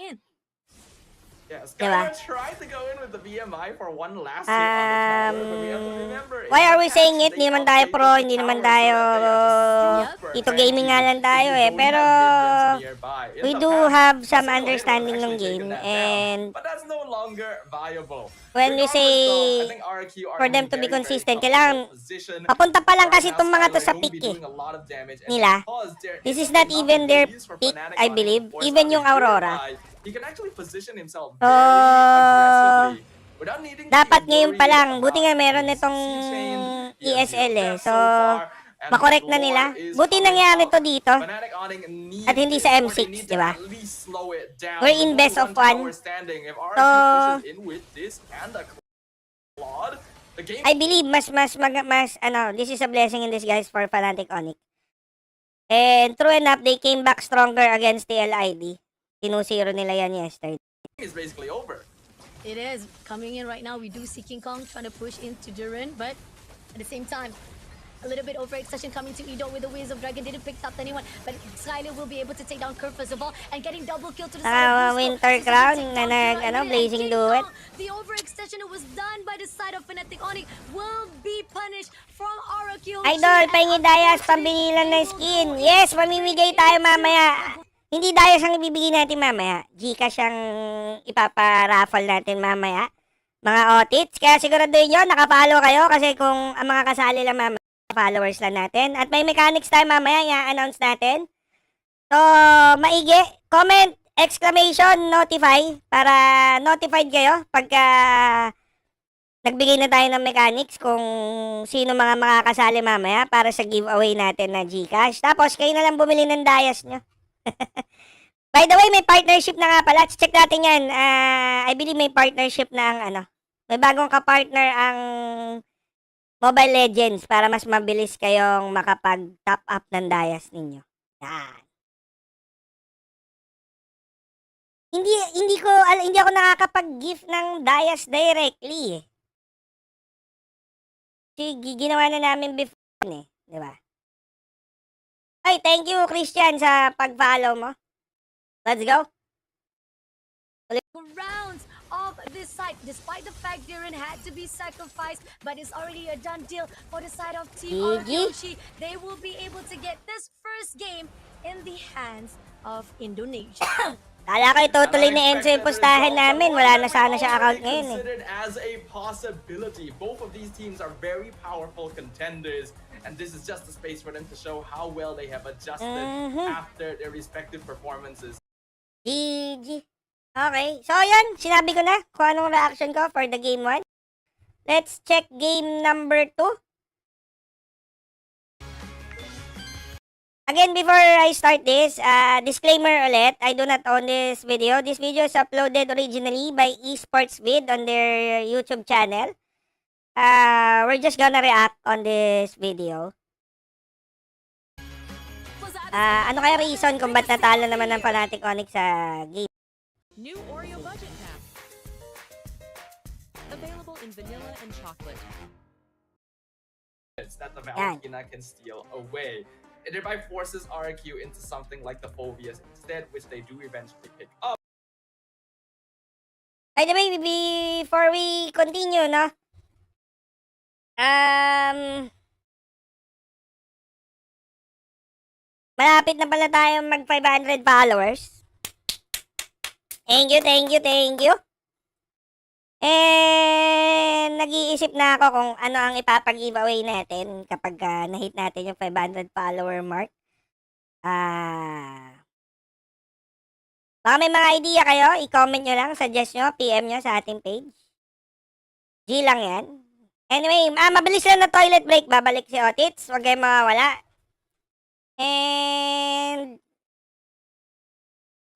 [SPEAKER 2] Yes,
[SPEAKER 1] Diba?
[SPEAKER 2] Skylar tried to go in with the VMI for one last hit on the tower, but we have to remember,
[SPEAKER 1] Why are we
[SPEAKER 2] it's
[SPEAKER 1] saying
[SPEAKER 2] not
[SPEAKER 1] it?
[SPEAKER 2] that
[SPEAKER 1] Hindi naman
[SPEAKER 2] they
[SPEAKER 1] tayo
[SPEAKER 2] are
[SPEAKER 1] pro,
[SPEAKER 2] taking
[SPEAKER 1] hindi
[SPEAKER 2] the
[SPEAKER 1] naman
[SPEAKER 2] tower, so
[SPEAKER 1] tayo
[SPEAKER 2] that they are just super
[SPEAKER 1] Ito gaming nga lang
[SPEAKER 2] tanky
[SPEAKER 1] tayo
[SPEAKER 2] if
[SPEAKER 1] eh.
[SPEAKER 2] you
[SPEAKER 1] Pero
[SPEAKER 2] don't have minions nearby. In
[SPEAKER 1] we
[SPEAKER 2] the
[SPEAKER 1] do
[SPEAKER 2] past,
[SPEAKER 1] have
[SPEAKER 2] a
[SPEAKER 1] some
[SPEAKER 2] single hit
[SPEAKER 1] understanding
[SPEAKER 2] would
[SPEAKER 1] ng
[SPEAKER 2] actually
[SPEAKER 1] game
[SPEAKER 2] taken that
[SPEAKER 1] and
[SPEAKER 2] down, but that's no longer viable.
[SPEAKER 1] when we
[SPEAKER 2] Regardless
[SPEAKER 1] say
[SPEAKER 2] though, I think RQ are
[SPEAKER 1] for
[SPEAKER 2] in
[SPEAKER 1] them
[SPEAKER 2] a
[SPEAKER 1] to be
[SPEAKER 2] very, very
[SPEAKER 1] consistent,
[SPEAKER 2] comfortable
[SPEAKER 1] kailangan
[SPEAKER 2] position.
[SPEAKER 1] papunta pa lang
[SPEAKER 2] Right
[SPEAKER 1] kasi
[SPEAKER 2] now,
[SPEAKER 1] itong mga to
[SPEAKER 2] Skylar
[SPEAKER 1] sa
[SPEAKER 2] won't
[SPEAKER 1] pick
[SPEAKER 2] be
[SPEAKER 1] eh.
[SPEAKER 2] doing a lot of damage, and
[SPEAKER 1] Nila.
[SPEAKER 2] because there
[SPEAKER 1] This is
[SPEAKER 2] isn't
[SPEAKER 1] not
[SPEAKER 2] enough
[SPEAKER 1] even their
[SPEAKER 2] abilities for
[SPEAKER 1] pick,
[SPEAKER 2] Fnatic
[SPEAKER 1] I
[SPEAKER 2] on it
[SPEAKER 1] believe.
[SPEAKER 2] to force
[SPEAKER 1] Even
[SPEAKER 2] out
[SPEAKER 1] yung
[SPEAKER 2] a
[SPEAKER 1] Aurora.
[SPEAKER 2] nearby, he can actually position himself
[SPEAKER 1] So,
[SPEAKER 2] very aggressively without needing to
[SPEAKER 1] dapat
[SPEAKER 2] be
[SPEAKER 1] ngayon pa
[SPEAKER 2] worried
[SPEAKER 1] lang.
[SPEAKER 2] about
[SPEAKER 1] Buti nga meron
[SPEAKER 2] being
[SPEAKER 1] itong
[SPEAKER 2] CC-chained. He has zero
[SPEAKER 1] ESL eh.
[SPEAKER 2] deaths
[SPEAKER 1] So,
[SPEAKER 2] so far, and
[SPEAKER 1] makorek
[SPEAKER 2] the
[SPEAKER 1] na
[SPEAKER 2] lore
[SPEAKER 1] nila.
[SPEAKER 2] is
[SPEAKER 1] Buti
[SPEAKER 2] coming
[SPEAKER 1] nangyari
[SPEAKER 2] out.
[SPEAKER 1] to dito.
[SPEAKER 2] Fnatic ONIC need
[SPEAKER 1] At hindi
[SPEAKER 2] this,
[SPEAKER 1] sa
[SPEAKER 2] or
[SPEAKER 1] M6,
[SPEAKER 2] they need to
[SPEAKER 1] di ba?
[SPEAKER 2] at least slow it down.
[SPEAKER 1] We're
[SPEAKER 2] With
[SPEAKER 1] in
[SPEAKER 2] only
[SPEAKER 1] best of
[SPEAKER 2] one tower
[SPEAKER 1] one.
[SPEAKER 2] standing, if RQ
[SPEAKER 1] So,
[SPEAKER 2] pushes in with this and the Claude, the game
[SPEAKER 1] I believe mas this is a blessing in disguise for Fnatic ONIC. And true enough, they came back stronger against TLID. 2-0 nila yan yesterday.
[SPEAKER 2] is basically over.
[SPEAKER 3] It is coming in right now. We do see King Kong trying to push into Duran, but at the same time, a little bit overextension coming to Edo with the Waves of Dragon. Didn't pick up anyone, but Skyler will be able to take down Kerr first of all and getting double kill to the side of Busco.
[SPEAKER 1] Winter
[SPEAKER 3] So
[SPEAKER 1] Crown
[SPEAKER 3] take
[SPEAKER 1] na
[SPEAKER 3] down Kira and
[SPEAKER 1] blazing
[SPEAKER 3] King
[SPEAKER 1] duet.
[SPEAKER 3] Kong. The overextension that was done by the side of Fnatic ONIC will be punished from RQ.
[SPEAKER 1] Idol, pahingi Dayas, pambililan ng skin. Yes, mamimigay tayo mamaya. Hindi Dayas ang ibibigay natin mamaya. Gcash ang ipaparaffle natin mamaya. Mga Otits. Kaya siguraduhin nyo, nakapollow kayo kasi kung ang mga kasali lang mamaya, followers lang natin. At may mechanics tayo mamaya, i-announce natin. So, maigi. Comment, exclamation, notify para notified kayo pagka nagbigay na tayo ng mechanics kung sino mga makakasali mamaya para sa giveaway natin na Gcash. Tapos, kayo na lang bumili ng Dayas nyo. By the way, may partnership na nga pala. Check natin yan. I believe may partnership na ang may bagong kapartner ang Mobile Legends para mas mabilis kayong makapag-top up ng Dayas ninyo. Yan. Hindi ako nakakapag-gift ng Dayas directly eh. Ginawa na namin before eh, di ba? Ay, thank you Christian sa pag-follow mo. Let's go.
[SPEAKER 3] Rounds of this side, despite the fact Duran had to be sacrificed, but it's already a done deal for the side of Team Hoshi. They will be able to get this first game in the hands of Indonesia.
[SPEAKER 1] Kala ko itutuloy ni Enzo yung pustahan namin. Wala na sana siya account ngayon eh.
[SPEAKER 2] Considered as a possibility. Both of these teams are very powerful contenders, and this is just a space for them to show how well they have adjusted after their respective performances.
[SPEAKER 1] GG. Okay. So, yan. Sinabi ko na kung anong reaction ko for the game 1. Let's check game number 2. Again, before I start this, disclaimer ulit, I do not own this video. This video is uploaded originally by esportsvid on their YouTube channel. We're just gonna react on this video. Ano kaya reason kung ba't natalo naman ng Fnatic ONIC sa game?
[SPEAKER 4] New Oreo budget pack. Available in vanilla and chocolate.
[SPEAKER 2] It's that the Valentina can steal away. It thereby forces RQ into something like the Phobias instead, which they do eventually pick up.
[SPEAKER 1] By the way, before we continue, no? Malapit na pala tayong mag 500 followers. Thank you. And nag-iisip na ako kung ano ang ipapag-giveaway natin kapag na-hit natin yung 500 follower mark. Baka may mga idea kayo, i-comment nyo lang, suggest nyo, PM nyo sa ating page. G lang yan. Anyway, mabilis lang na toilet break. Babalik si Otits. Huwag kayong mawawala. And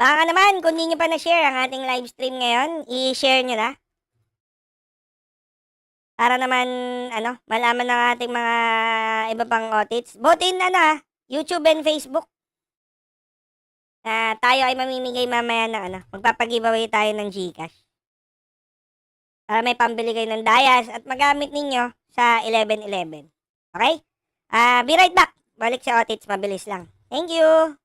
[SPEAKER 1] baka naman, kung hindi nyo pa na-share ang ating live stream ngayon, i-share nyo na. Para naman, malaman ng ating mga iba pang Otits. Both in, YouTube and Facebook. Tayo ay mamimigay mamaya ng, magpapag-giveaway tayo ng GCash. Para may pambili kayo ng dayas at magamit ninyo sa 11-11. Okay? Be right back. Balik sa Otits, mabilis lang. Thank you!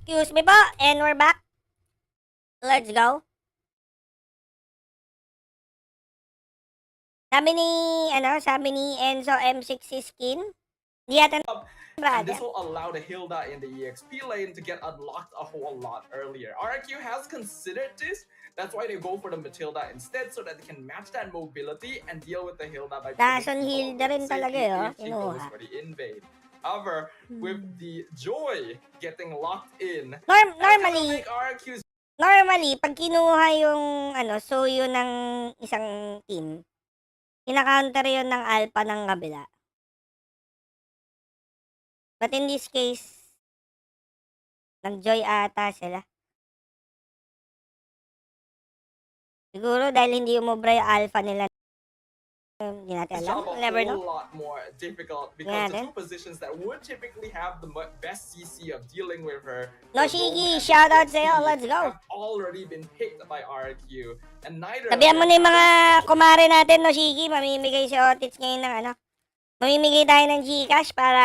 [SPEAKER 1] Excuse me po, and we're back. Let's go. Sabi ni Enzo M6 skin. Di yata
[SPEAKER 2] And
[SPEAKER 1] brother.
[SPEAKER 2] this will allow the Hilda in the EXP lane to get unlocked a whole lot earlier. RQ has considered this. That's why they go for the Matilda instead, so that they can match that mobility and deal with the Hilda by
[SPEAKER 1] Dason Hilda rin talaga
[SPEAKER 2] if
[SPEAKER 1] eh,
[SPEAKER 2] she goes for the invade. However, with the Joy getting locked in,
[SPEAKER 1] Normally,
[SPEAKER 2] RQ's
[SPEAKER 1] pag kinuha yung soyo ng isang team, kina-counter yun ng alpha ng kabila. But in this case, nag-joy ata sila. Siguro dahil hindi umubra yung alpha nila. Hindi natin alam.
[SPEAKER 2] job a
[SPEAKER 1] Never
[SPEAKER 2] whole
[SPEAKER 1] know.
[SPEAKER 2] lot more difficult because the two positions that would typically have the best CC of dealing with her,
[SPEAKER 1] Noshiki, shout out sa'yo. Let's go.
[SPEAKER 2] have already been picked by RQ, and neither.
[SPEAKER 1] Sabihan mo na yung mga kumare natin, Noshiki. Mamimigay si Otits ngayon ng mamimigay tayo ng GCash para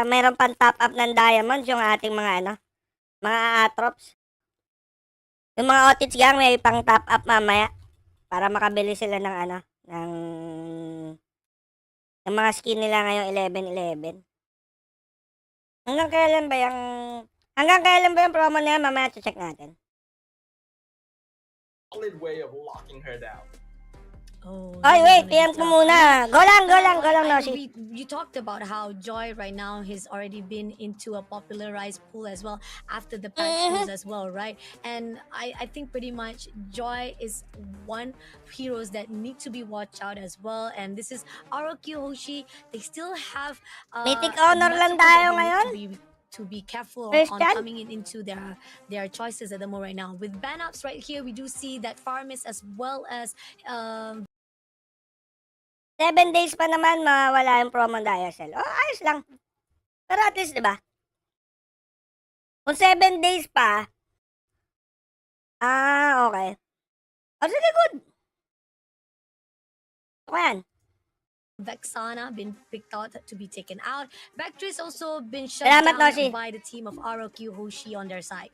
[SPEAKER 1] mayroon pang top up ng diamonds yung ating mga mga atrops. Yung mga Otits gang may pang top up mamaya para makabili sila ng ng mga skin nila ngayong 11-11. Hanggang kailan ba yung promo na yan? Mamaya check natin.
[SPEAKER 2] Solid way of locking her down.
[SPEAKER 3] Oh,
[SPEAKER 1] Ay,
[SPEAKER 3] this is
[SPEAKER 1] wait.
[SPEAKER 3] gonna be
[SPEAKER 1] PM ko
[SPEAKER 3] tough.
[SPEAKER 1] muna. Go lang, Noshi.
[SPEAKER 3] You talked about how Joy right now has already been into a popularized pool as well after the patch news as well, right? And I think pretty much Joy is one heroes that need to be watched out as well. And this is ROQ Hoshi. They still have
[SPEAKER 1] Mythic Honor lang tayo ngayon.
[SPEAKER 3] To be careful
[SPEAKER 1] First
[SPEAKER 3] on
[SPEAKER 1] chan?
[SPEAKER 3] coming into their choices at the moment right now. With ban ups right here, we do see that Farmis as well as
[SPEAKER 1] 7 days pa naman mawawala yung promo Diacel. Oh, ayos lang. Pero at least, di ba? Kung 7 days pa, okay. Oh, sige, good. Okay yan.
[SPEAKER 3] Vexana been picked out to be taken out. Vector's also been shut
[SPEAKER 1] Salamat,
[SPEAKER 3] down
[SPEAKER 1] Noshi.
[SPEAKER 3] by the team of ROQ Hoshi on their side.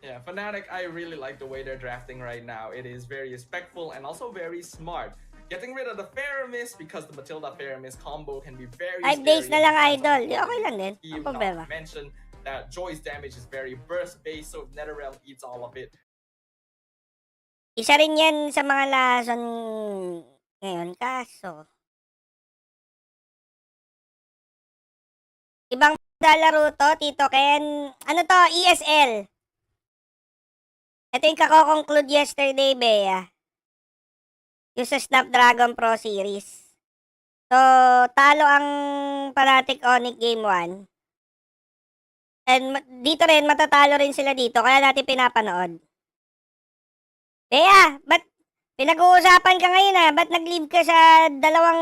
[SPEAKER 2] Yeah, Fnatic, I really like the way they're drafting right now. It is very respectful and also very smart. Getting rid of the Faramis because the Matilda Faramis combo can be very
[SPEAKER 1] 5 days na lang,
[SPEAKER 2] scary.
[SPEAKER 1] idol. Di, okay lang din.
[SPEAKER 2] He
[SPEAKER 1] Ang problema.
[SPEAKER 2] mentioned that Joy's damage is very burst based, so NetherRealm eats all of it.
[SPEAKER 1] Isa rin yan sa mga lason ngayon. Kaso, ibang laro to, Tito Ken. Ano to? ESL. Ito yung kako-conclude yesterday, Bea. Yung sa Snapdragon Pro Series. So, talo ang Fnatic ONIC Game 1. And dito rin, matatalo rin sila dito. Kaya natin pinapanood. Bea, ba't pinag-uusapan ka ngayon Ba't nag-leave ka sa dalawang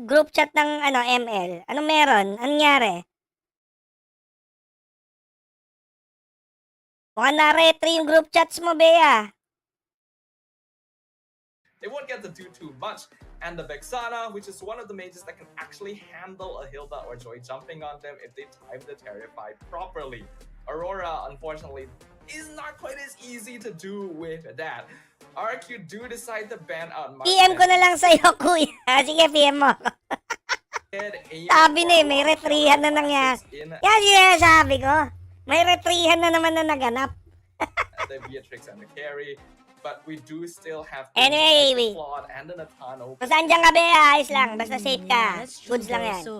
[SPEAKER 1] group chat ng ML? Anong meron? Anong nangyari? Mukhang na-retry yung group chats mo, Bea.
[SPEAKER 2] They won't get to do too much. And the Vexana, which is one of the mages that can actually handle a Hilda or Joy jumping on them if they time the Terrify properly. Aurora, unfortunately, is not quite as easy to do with that. RQ do decide to ban out
[SPEAKER 1] PM ko na lang sa'yo, kuya. Sige, PM mo. Sabi na may retrihan na nangyari. Yan sinasabi ko. May retrihan na naman na naganap.
[SPEAKER 2] The Beatrix and the carry. But we do still have
[SPEAKER 1] Anyway,
[SPEAKER 2] Claude and the Nathan open.
[SPEAKER 1] kung saan dyan ka, Bea, ayos lang. Basta safe ka.
[SPEAKER 3] That's true,
[SPEAKER 1] Goods lang
[SPEAKER 3] though.
[SPEAKER 1] yan.
[SPEAKER 3] So,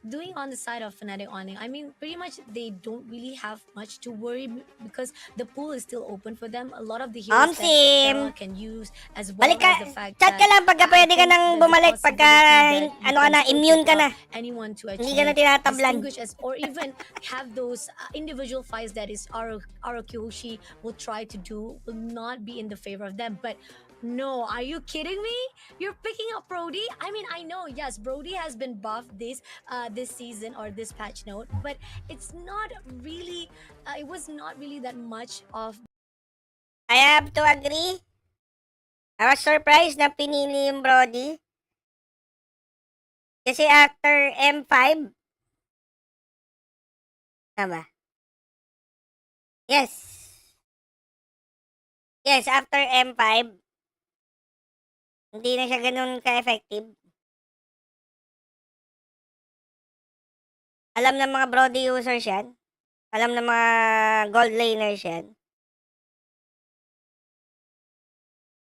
[SPEAKER 3] doing on the side of Fnatic ONIC, I mean, pretty much they don't really have much to worry because the pool is still open for them. A lot of the heroes that
[SPEAKER 1] Sim,
[SPEAKER 3] Sarah can use as well
[SPEAKER 1] balik ka.
[SPEAKER 3] as the fact
[SPEAKER 1] Chat ka lang pagka
[SPEAKER 3] I
[SPEAKER 1] pwede ka
[SPEAKER 3] think
[SPEAKER 1] nang
[SPEAKER 3] there's a
[SPEAKER 1] bumalik. Pagka
[SPEAKER 3] possibility that you
[SPEAKER 1] ano ka
[SPEAKER 3] can
[SPEAKER 1] na,
[SPEAKER 3] still
[SPEAKER 1] immune
[SPEAKER 3] pick
[SPEAKER 1] ka na.
[SPEAKER 3] up anyone to
[SPEAKER 1] Hindi ka na
[SPEAKER 3] actually
[SPEAKER 1] tinatablan.
[SPEAKER 3] distinguish as, or even have those individual fights that is ROQ Hoshi will try to do will not be in the favor of them. But no, are you kidding me? You're picking up Brody? I mean, I know, yes, Brody has been buffed this season or this patch note, but it's not really, it was not really that much of.
[SPEAKER 1] I have to agree. I was surprised na pinili yung Brody. Kasi after M5, tama? Yes. Yes, after M5, hindi na siya ganun ka-effective. Alam ng mga Brody users yan. Alam ng mga gold laners yan.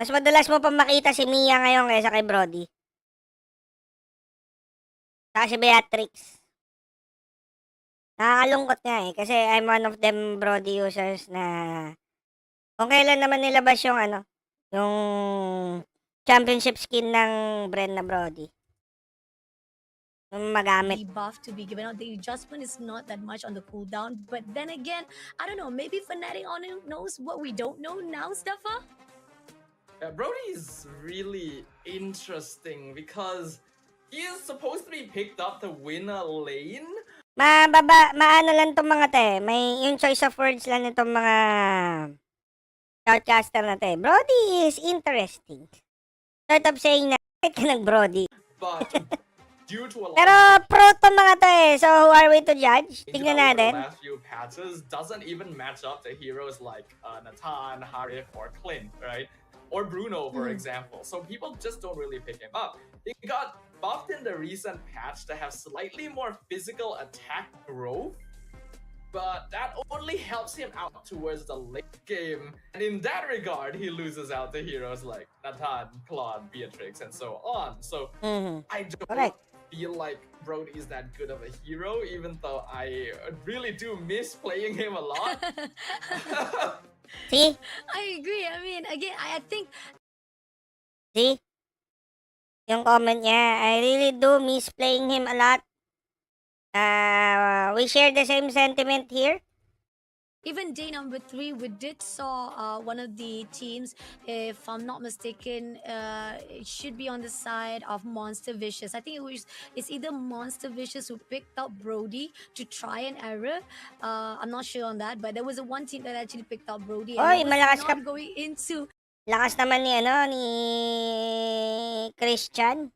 [SPEAKER 1] Mas madalas mo pa makita si Mia ngayon kaysa kay Brody. Saka si Beatrix. Nakakalungkot nga eh. Kasi I'm one of them Brody users na kung kailan naman nilabas yung ano, yung championship skin ng brand na Brody. Yung magamit.
[SPEAKER 3] The buff to be given out. The adjustment is not that much on the cooldown, but then again, I don't know. Maybe Fnatic ONIC knows what we don't know now, Steffa.
[SPEAKER 2] Brody is really interesting because he is supposed to be picked up to win a lane.
[SPEAKER 1] Maano lang tong mga te. May yung choice of words lang nitong mga shoutcaster na te. Brody is interesting. Sort of saying na ka ng Brody.
[SPEAKER 2] But due to a lot
[SPEAKER 1] Pero pro to mga to eh. So who are we to judge? Tingnan
[SPEAKER 2] over the
[SPEAKER 1] natin.
[SPEAKER 2] last few patches doesn't even match up to heroes like Nathan, Harif, or Clint, right? Or Bruno, for example. So people just don't really pick him up. He got buffed in the recent patch to have slightly more physical attack growth, but that only helps him out towards the late game. And in that regard, he loses out to heroes like Nathan, Claude, Beatrix, and so on. So I don't
[SPEAKER 1] Correct.
[SPEAKER 2] feel like Brody is that good of a hero, even though I really do miss playing him a lot.
[SPEAKER 1] See?
[SPEAKER 3] I agree. I mean, again, I think
[SPEAKER 1] See? Yung comment niya, I really do miss playing him a lot. We share the same sentiment here.
[SPEAKER 3] even day number 3, we did saw one of the teams, if I'm not mistaken, it should be on the side of Monster Vicious. I think it's either Monster Vicious who picked up Brody to try and error. I'm not sure on that, but there was one team that actually picked up Brody.
[SPEAKER 1] Oy,
[SPEAKER 3] And it was
[SPEAKER 1] malakas ka.
[SPEAKER 3] not going into.
[SPEAKER 1] Lakas naman ni Christian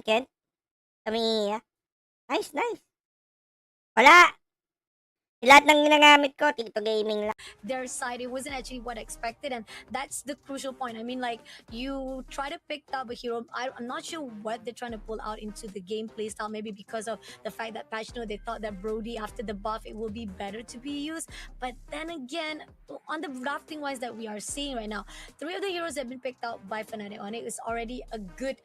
[SPEAKER 1] Kent. Kami, nice. Wala. Lahat ng ginagamit ko, Tito Gaming lang.
[SPEAKER 3] Their side, it wasn't actually what I expected, and that's the crucial point. I mean, like, you try to pick up a hero. I'm not sure what they're trying to pull out into the gameplay style, maybe because of the fact that Pachino, they thought that Brody, after the buff, it will be better to be used. But then again, on the drafting wise that we are seeing right now, 3 of the heroes that have been picked out by Fnatic ONIC is already a good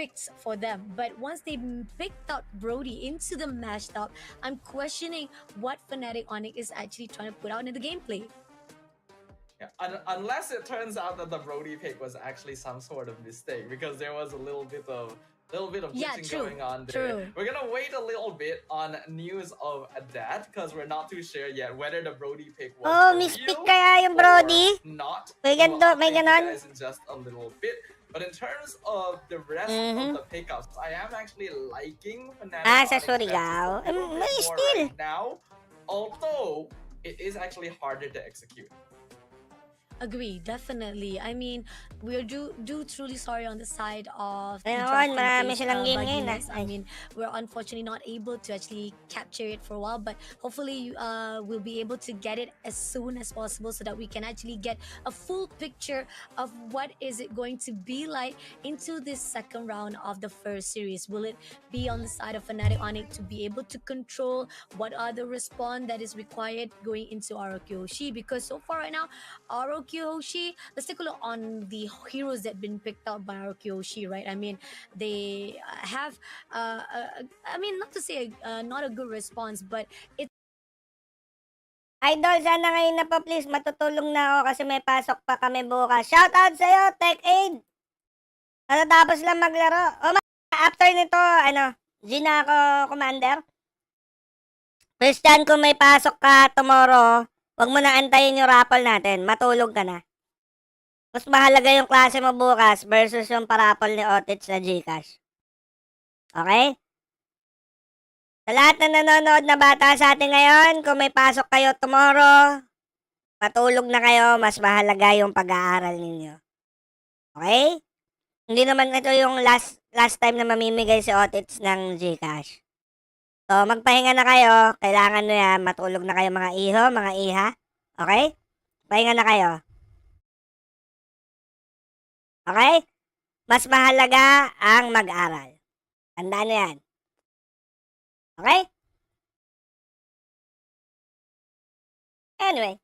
[SPEAKER 3] picks for them. But once they picked out Brody into the mashup, I'm questioning what Fnatic ONIC is actually trying to put out in the gameplay.
[SPEAKER 2] Yeah, unless it turns out that the Brody pick was actually some sort of mistake, because there was a little bit of
[SPEAKER 3] Yeah,
[SPEAKER 2] glitching
[SPEAKER 3] true,
[SPEAKER 2] going on there.
[SPEAKER 3] true.
[SPEAKER 2] We're gonna wait a little bit on news of that, because we're not too sure yet whether the Brody pick was
[SPEAKER 1] Oh,
[SPEAKER 2] for
[SPEAKER 1] mispick
[SPEAKER 2] real
[SPEAKER 1] kaya yung Brody?
[SPEAKER 2] or not.
[SPEAKER 1] May
[SPEAKER 2] We'll
[SPEAKER 1] ganito, may
[SPEAKER 2] update you
[SPEAKER 1] ganon.
[SPEAKER 2] guys in just a little bit. But in terms of the rest of the pickups, I am actually liking Fnatic
[SPEAKER 1] Ah, sa
[SPEAKER 2] ONIC's
[SPEAKER 1] Surigao.
[SPEAKER 2] chances a little bit
[SPEAKER 1] May
[SPEAKER 2] more
[SPEAKER 1] still.
[SPEAKER 2] right now. Although it is actually harder to execute.
[SPEAKER 3] Agree, definitely. I mean, we're do truly sorry on the side of
[SPEAKER 1] Ayun,
[SPEAKER 3] Idrock
[SPEAKER 1] marami
[SPEAKER 3] face
[SPEAKER 1] silang game ngayon,
[SPEAKER 3] bugginess. I
[SPEAKER 1] Ay.
[SPEAKER 3] mean, we're unfortunately not able to actually capture it for a while, but hopefully we'll be able to get it as soon as possible so that we can actually get a full picture of what is it going to be like into this second round of the first series. Will it be on the side of Fnatic ONIC to be able to control what are the response that is required going into ROQ Hoshi? Because so far right now, ROQ Hoshi, let's take a look on the heroes that been picked out by ROQ Hoshi, right? I mean, they have, I mean, not to say not a good response, but it's
[SPEAKER 1] Idol, sana ngayon na po please. Matutulong na ako kasi may pasok pa kami bukas. Shoutout sa'yo, Tech Aid! Natatapos lang maglaro. After nito, G na ako, Commander. Christian, kung may pasok ka tomorrow, wag mo na antayin yung raffle natin. Matulog ka na. Mas mahalaga yung klase mo bukas versus yung parapol ni Otits na Gcash. Okay? Sa lahat na nanonood na bata sa atin ngayon, kung may pasok kayo tomorrow, matulog na kayo, mas mahalaga yung pag-aaral ninyo. Okay? Hindi naman ito yung last time na mamimigay si Otits ng Gcash. So, magpahinga na kayo. Kailangan nyo yan. Matulog na kayo mga iho, mga iha. Okay? Pahinga na kayo. Okay? Mas mahalaga ang mag-aral. Tandaan nyo yan. Okay? Anyway.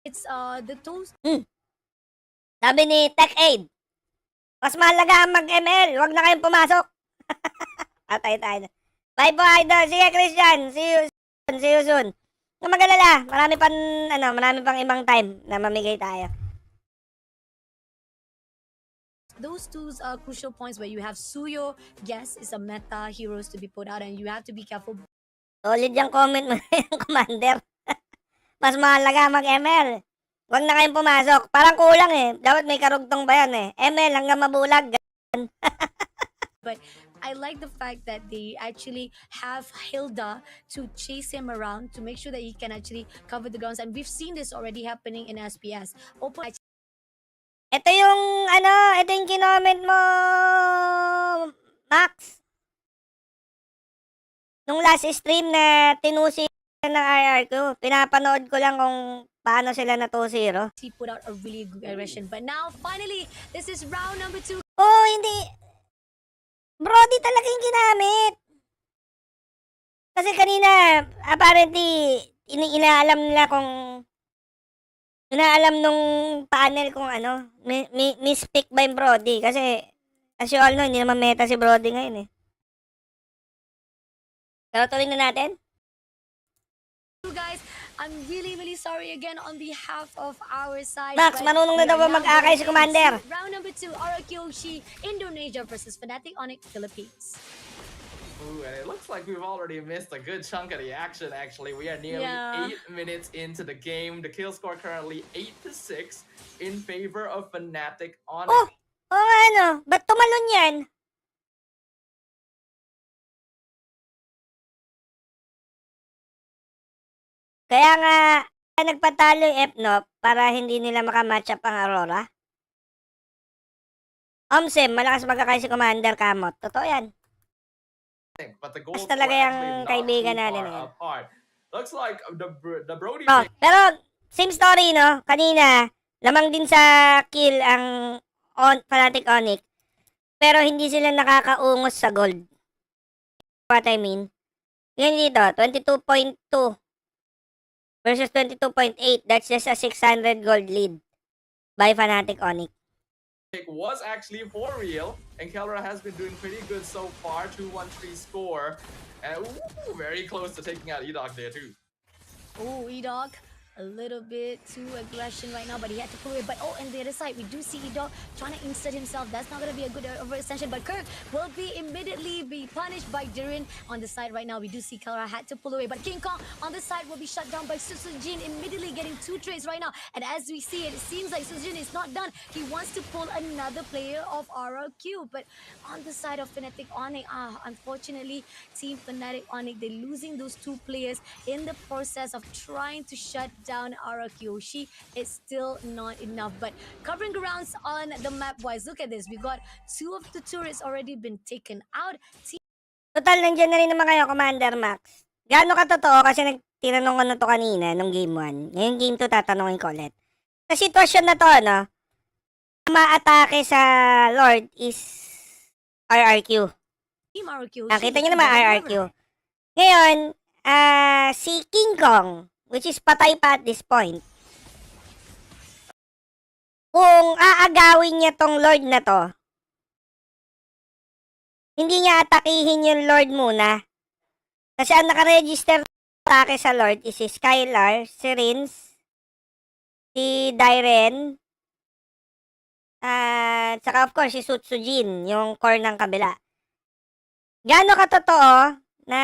[SPEAKER 3] the toast.
[SPEAKER 1] Sabi ni Tech Aid, mas mahalaga ang mag-ML. Huwag na kayong pumasok. Atay tayo. Bye po, Idol. Sige, Christian. See you soon. See you soon. Huwag mag-alala. Marami pang ibang time na mamigay tayo.
[SPEAKER 3] Those two crucial points where you have Suyo, yes, is a meta heroes to be put out, and you have to be careful.
[SPEAKER 1] Solid yung comment mo yung Commander. Mas mahalaga mag-ML. Huwag na kayong pumasok. Parang kulang eh. Dapat may karugtong ba yan eh. ML hanggang mabulag.
[SPEAKER 3] But I like the fact that they actually have Hilda to chase him around to make sure that he can actually cover the grounds. And we've seen this already happening in SPS. Open
[SPEAKER 1] Ito yung kinoment mo, Max. Nung last stream na tinusi ng RRQ, pinapanood ko lang kung paano sila na 2-0.
[SPEAKER 3] he put out a really good aggression. But now, finally, this is round number 2.
[SPEAKER 1] Oh, hindi. Brody talaga yung ginamit. Kasi kanina, apparently, inaalam nung panel kung mispick ba yung Brody. Kasi, as you all know, hindi naman meta si Brody ngayon eh. Pero tuloy na natin.
[SPEAKER 3] Guys, I'm really sorry again on behalf of our side.
[SPEAKER 1] Max,
[SPEAKER 3] but
[SPEAKER 1] marunong na
[SPEAKER 3] we
[SPEAKER 1] daw
[SPEAKER 3] are
[SPEAKER 1] ba
[SPEAKER 3] now
[SPEAKER 1] mag-akay si
[SPEAKER 3] going
[SPEAKER 1] Commander?
[SPEAKER 3] into Round number 2, ROQ Hoshi, Indonesia versus Fnatic ONIC Philippines.
[SPEAKER 2] Ooh, and it looks like we've already missed a good chunk of the action, actually. We are nearly 8 minutes into the game. The kill score currently 8-6 in favor of Fnatic ONIC.
[SPEAKER 1] Ba't tumalon yan? Kaya nga, nagpatalo yung FNOP para hindi nila makamatch up ang Aurora. Omsem, malakas magkakay si Commander Kamot. Totoo yan.
[SPEAKER 2] But the goals
[SPEAKER 1] talaga
[SPEAKER 2] were
[SPEAKER 1] yung
[SPEAKER 2] actually not
[SPEAKER 1] kaibigan
[SPEAKER 2] too
[SPEAKER 1] natin
[SPEAKER 2] far
[SPEAKER 1] eh.
[SPEAKER 2] apart. Looks like the Brody
[SPEAKER 1] Oh, pero, same story, no? Kanina, lamang din sa kill ang Fnatic ONIC. Pero hindi sila nakakaungos sa gold. What I mean? Yan dito, 22.2 versus 22.8. That's just a 600 gold lead by Fnatic ONIC.
[SPEAKER 2] was actually for real, and Kelra has been doing pretty good so far. 2-1-3 score, and ooh, very close to taking out Edog there too.
[SPEAKER 3] Oh, Edog. a little bit too aggression right now, but he had to pull away. But oh, on the other side, we do see Edo trying to insert himself. That's not going to be a good overextension, but Kirk will be immediately be punished by Durin. On the side right now, we do see Kara had to pull away, but King Kong on the side will be shut down by Susujin, immediately getting 2 trades right now. And as we see it seems like Susujin is not done. He wants to pull another player of RRQ, but on the side of Fnatic ONIC, unfortunately, Team Fnatic ONIC, they're losing those 2 players in the process of trying to shut down RRQ. Hoshi, it's still not enough. But covering grounds on the map wise, look at this. We got 2 of the turrets already been taken out.
[SPEAKER 1] Total, nandiyan na rin naman kayo, Commander Max. Gaano ka totoo? Kasi tinanong ko na to kanina, nung game 1. Ngayon game 2, tatanungin ko ulit. Sa sitwasyon na to, no? Maatake sa Lord is RRQ.
[SPEAKER 3] Team RRQ.
[SPEAKER 1] Nakita nyo naman RRQ. Ngayon, si King Kong, which is patay pa at this point, kung aagawin niya tong Lord na to, hindi niya atakihin yung Lord muna. Kasi ang nakaregister atake sa Lord is si Skylar, si Rins, si Dairen, at saka of course si Sutsujin, yung core ng kabila. Gaano katotoo na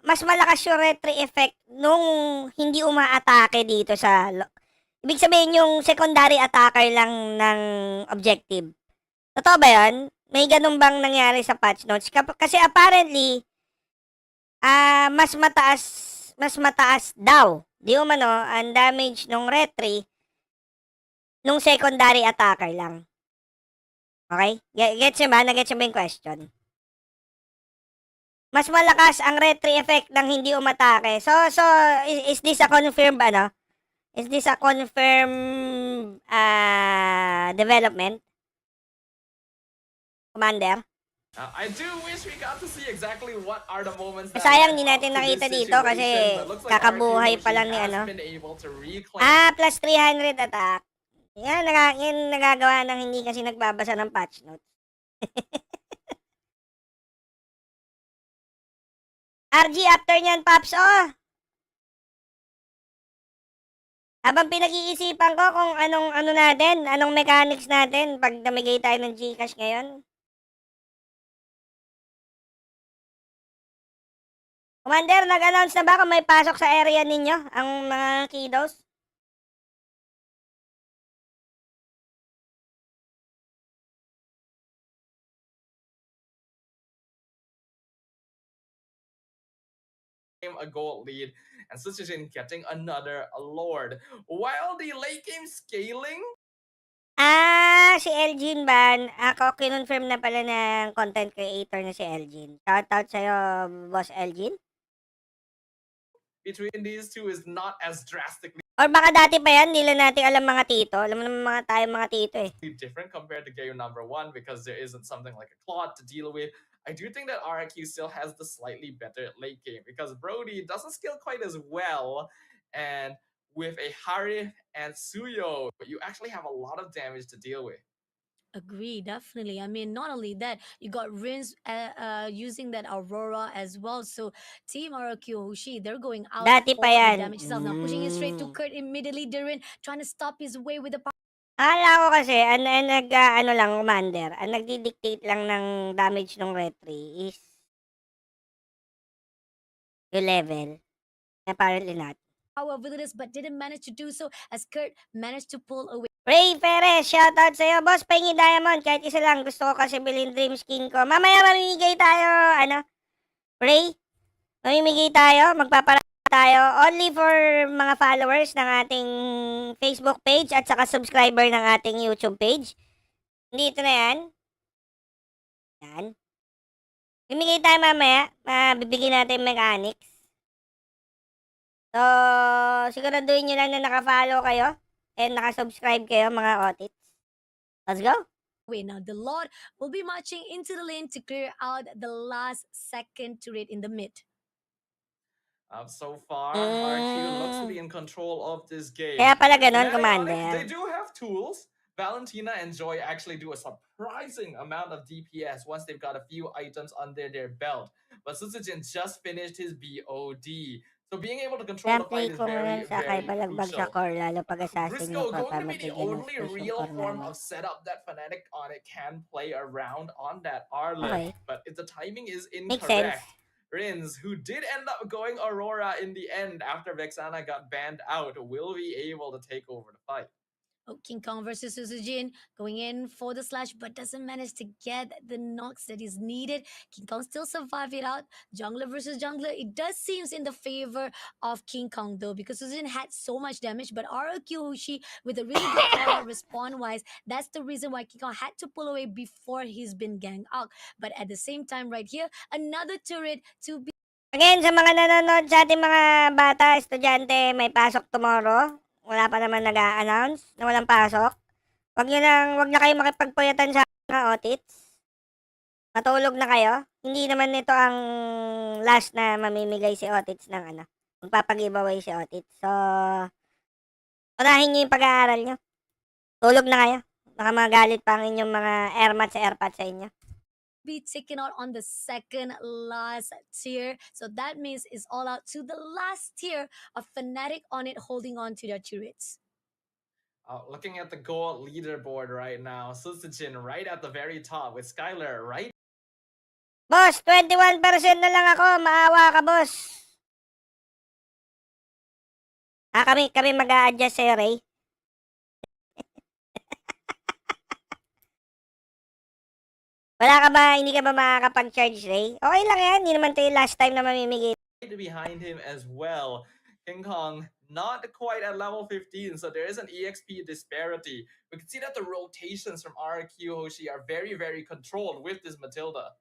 [SPEAKER 1] mas malakas yung retry effect nung hindi umaatake dito sa... Ibig sabihin yung secondary attacker lang ng objective. Totoo ba yun? May ganun bang nangyari sa patch notes? Kasi apparently, mas mataas daw. Di umano, ang damage nung retry nung secondary attacker lang. Okay? Gets nyo ba? Nagets nyo ba yung question? Mas malakas ang retry effect ng hindi umatake. So is this a confirmed ano? Is this a confirmed development? Commander?
[SPEAKER 2] I do wish we got to see exactly what are the moments that
[SPEAKER 1] Sayang,
[SPEAKER 2] led
[SPEAKER 1] hindi natin
[SPEAKER 2] up to
[SPEAKER 1] nakita
[SPEAKER 2] this
[SPEAKER 1] dito kasi
[SPEAKER 2] situation, but looks like
[SPEAKER 1] kakabuhay
[SPEAKER 2] RRQ
[SPEAKER 1] pa lang ni
[SPEAKER 2] has
[SPEAKER 1] ano.
[SPEAKER 2] been able to reclaim
[SPEAKER 1] Plus 300 attack. Yan, yan nagagawa ng hindi kasi nagbabasa ng patch notes. RG after niyan, Pops, oh! Habang pinag-iisipan ko kung anong mechanics natin pag namigay tayo ng Gcash ngayon. Commander, nag-announce na ba kung may pasok sa area ninyo ang mga kiddos?
[SPEAKER 2] a gold lead, and Sutsujin getting another Lord. While the late game scaling,
[SPEAKER 1] Si Elgin Ban. Ako, kinonfirm na pala ng content creator na si Elgin. Shoutout sa'yo, Boss Elgin.
[SPEAKER 2] between these two is not as drastically
[SPEAKER 1] Or baka dati pa yan, nila natin alam mga tito. Alam mo naman mga tito eh.
[SPEAKER 2] different compared to game number 1 because there isn't something like a Claude to deal with. I do think that RRQ still has the slightly better late game because Brody doesn't skill quite as well, and with a Harith and Suyo, you actually have a lot of damage to deal with.
[SPEAKER 3] Agree, definitely. I mean, not only that, you got Rins using that Aurora as well. So Team RRQ Hoshi, they're going out
[SPEAKER 1] Dati
[SPEAKER 3] for
[SPEAKER 1] pa
[SPEAKER 3] the
[SPEAKER 1] yan.
[SPEAKER 3] damage itself. Now pushing it straight to Kurt immediately. Durin trying to stop his way with the power.
[SPEAKER 1] Akala ko kasi, ano lang, Commander, ang nagdi-dictate lang ng damage ng retry is yung level. Apparently not.
[SPEAKER 3] Villainous, but didn't manage to do so as Kurt managed to pull away.
[SPEAKER 1] Ray Perez, shoutout sa'yo. Boss, pahingi diamond. Kahit isa lang. Gusto ko kasi bilhin dream skin ko. Mamaya mamimigay tayo. Ray? Mamimigay tayo. Magpaparami tayo. Only for mga followers ng ating Facebook page at saka subscriber ng ating YouTube page. Dito na yan. Yan. Mamimigay tayo mamaya. Bibigyan natin mechanics. So, siguraduhin nyo lang na naka-follow kayo. And nakasubscribe kayo mga Otits. Let's go!
[SPEAKER 3] Now the Lord will be marching into the lane to clear out the last second turret in the mid.
[SPEAKER 2] So far, RQ looks to be in control of this game.
[SPEAKER 1] Kaya pala ganon,
[SPEAKER 2] Fnatic,
[SPEAKER 1] Commander.
[SPEAKER 2] they do have tools. Valentina and Joy actually do a surprising amount of DPS once they've got a few items under their belt. But Sutsujin just finished his BOD. So being able to control the
[SPEAKER 1] Gameplay
[SPEAKER 2] fight is
[SPEAKER 1] ko
[SPEAKER 2] very,
[SPEAKER 1] ngayon sa
[SPEAKER 2] very
[SPEAKER 1] balagbag sa
[SPEAKER 2] crucial.
[SPEAKER 1] core, lalo pag assassin yung
[SPEAKER 2] Briscoe
[SPEAKER 1] core
[SPEAKER 2] going
[SPEAKER 1] para
[SPEAKER 2] to be the
[SPEAKER 1] magbigay ng
[SPEAKER 2] only
[SPEAKER 1] space yung
[SPEAKER 2] real
[SPEAKER 1] core
[SPEAKER 2] form
[SPEAKER 1] namin.
[SPEAKER 2] of setup that Fnatic ONIC can play around on that R-Lip.
[SPEAKER 1] Okay.
[SPEAKER 2] But if the timing is
[SPEAKER 1] Makes sense.
[SPEAKER 2] incorrect, Rins, who did end up going Aurora in the end after Vexana got banned out, will be able to take over the fight.
[SPEAKER 3] Oh, King Kong versus Suzujin going in for the slash, but doesn't manage to get the knocks that is needed. King Kong still survive it out. Jungler versus jungler, it does seems in the favor of King Kong though, because Suzujin had so much damage, but ROQ Hoshi with a really good call out respawn wise, that's the reason why King Kong had to pull away before he's been ganged out. But at the same time, right here, another turret to be.
[SPEAKER 1] Again, sa mga nanonood sa ating mga bata, estudyante, may pasok tomorrow. Wala pa naman nag-a-announce na walang pasok. Wag na kayo makipagpuyatan sa mga Otits. Matulog na kayo. Hindi naman ito ang last na mamimigay si Otits ng ano. Magpapag-giveaway si Otits. So, unahin nyo yung pag-aaral nyo. Tulog na kayo. Baka magalit pa ang inyong mga airmat sa inyo.
[SPEAKER 3] Be taken out on the second last tier. So that means it's all out to the last tier of Fnatic on it holding on to their turrets.
[SPEAKER 2] Looking at the gold leaderboard right now, Susujin right at the very top with Skylar right.
[SPEAKER 1] Boss, 21% na lang ako. Maawa ka, boss. Kami mag-a-adjust sa'yo, Ray. Hindi ka ba makakapag-charge, Ray? Okay lang yan. Hindi naman ito yung last time na mamimigay.
[SPEAKER 2] Behind him as well. King Kong not quite at level 15, so there is an EXP disparity. We can see that the rotations from RQ Hoshi are very, very controlled with this Matilda.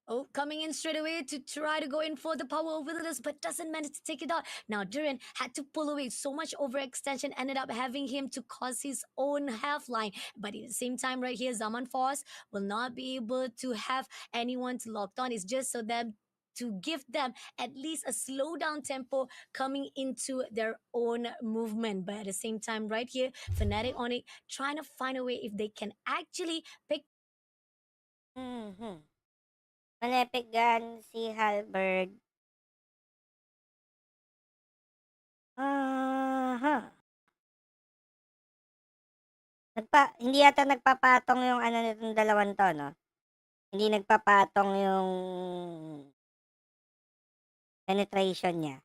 [SPEAKER 3] Oh, coming in straight away to try to go in for the power of Wilderness, but doesn't manage to take it out. Now, Duran had to pull away. So much overextension ended up having him to cause his own half line. But at the same time, right here, Zaman Force will not be able to have anyone to lock on. It's just so them to give them at least a slow down tempo coming into their own movement. But at the same time, right here, Fnatic ONIC trying to find a way if they can actually pick.
[SPEAKER 1] Malepek gan si Halberd. Hindi yata nagpapatong yung ano nitong dalawang to, no? Hindi nagpapatong yung penetration niya.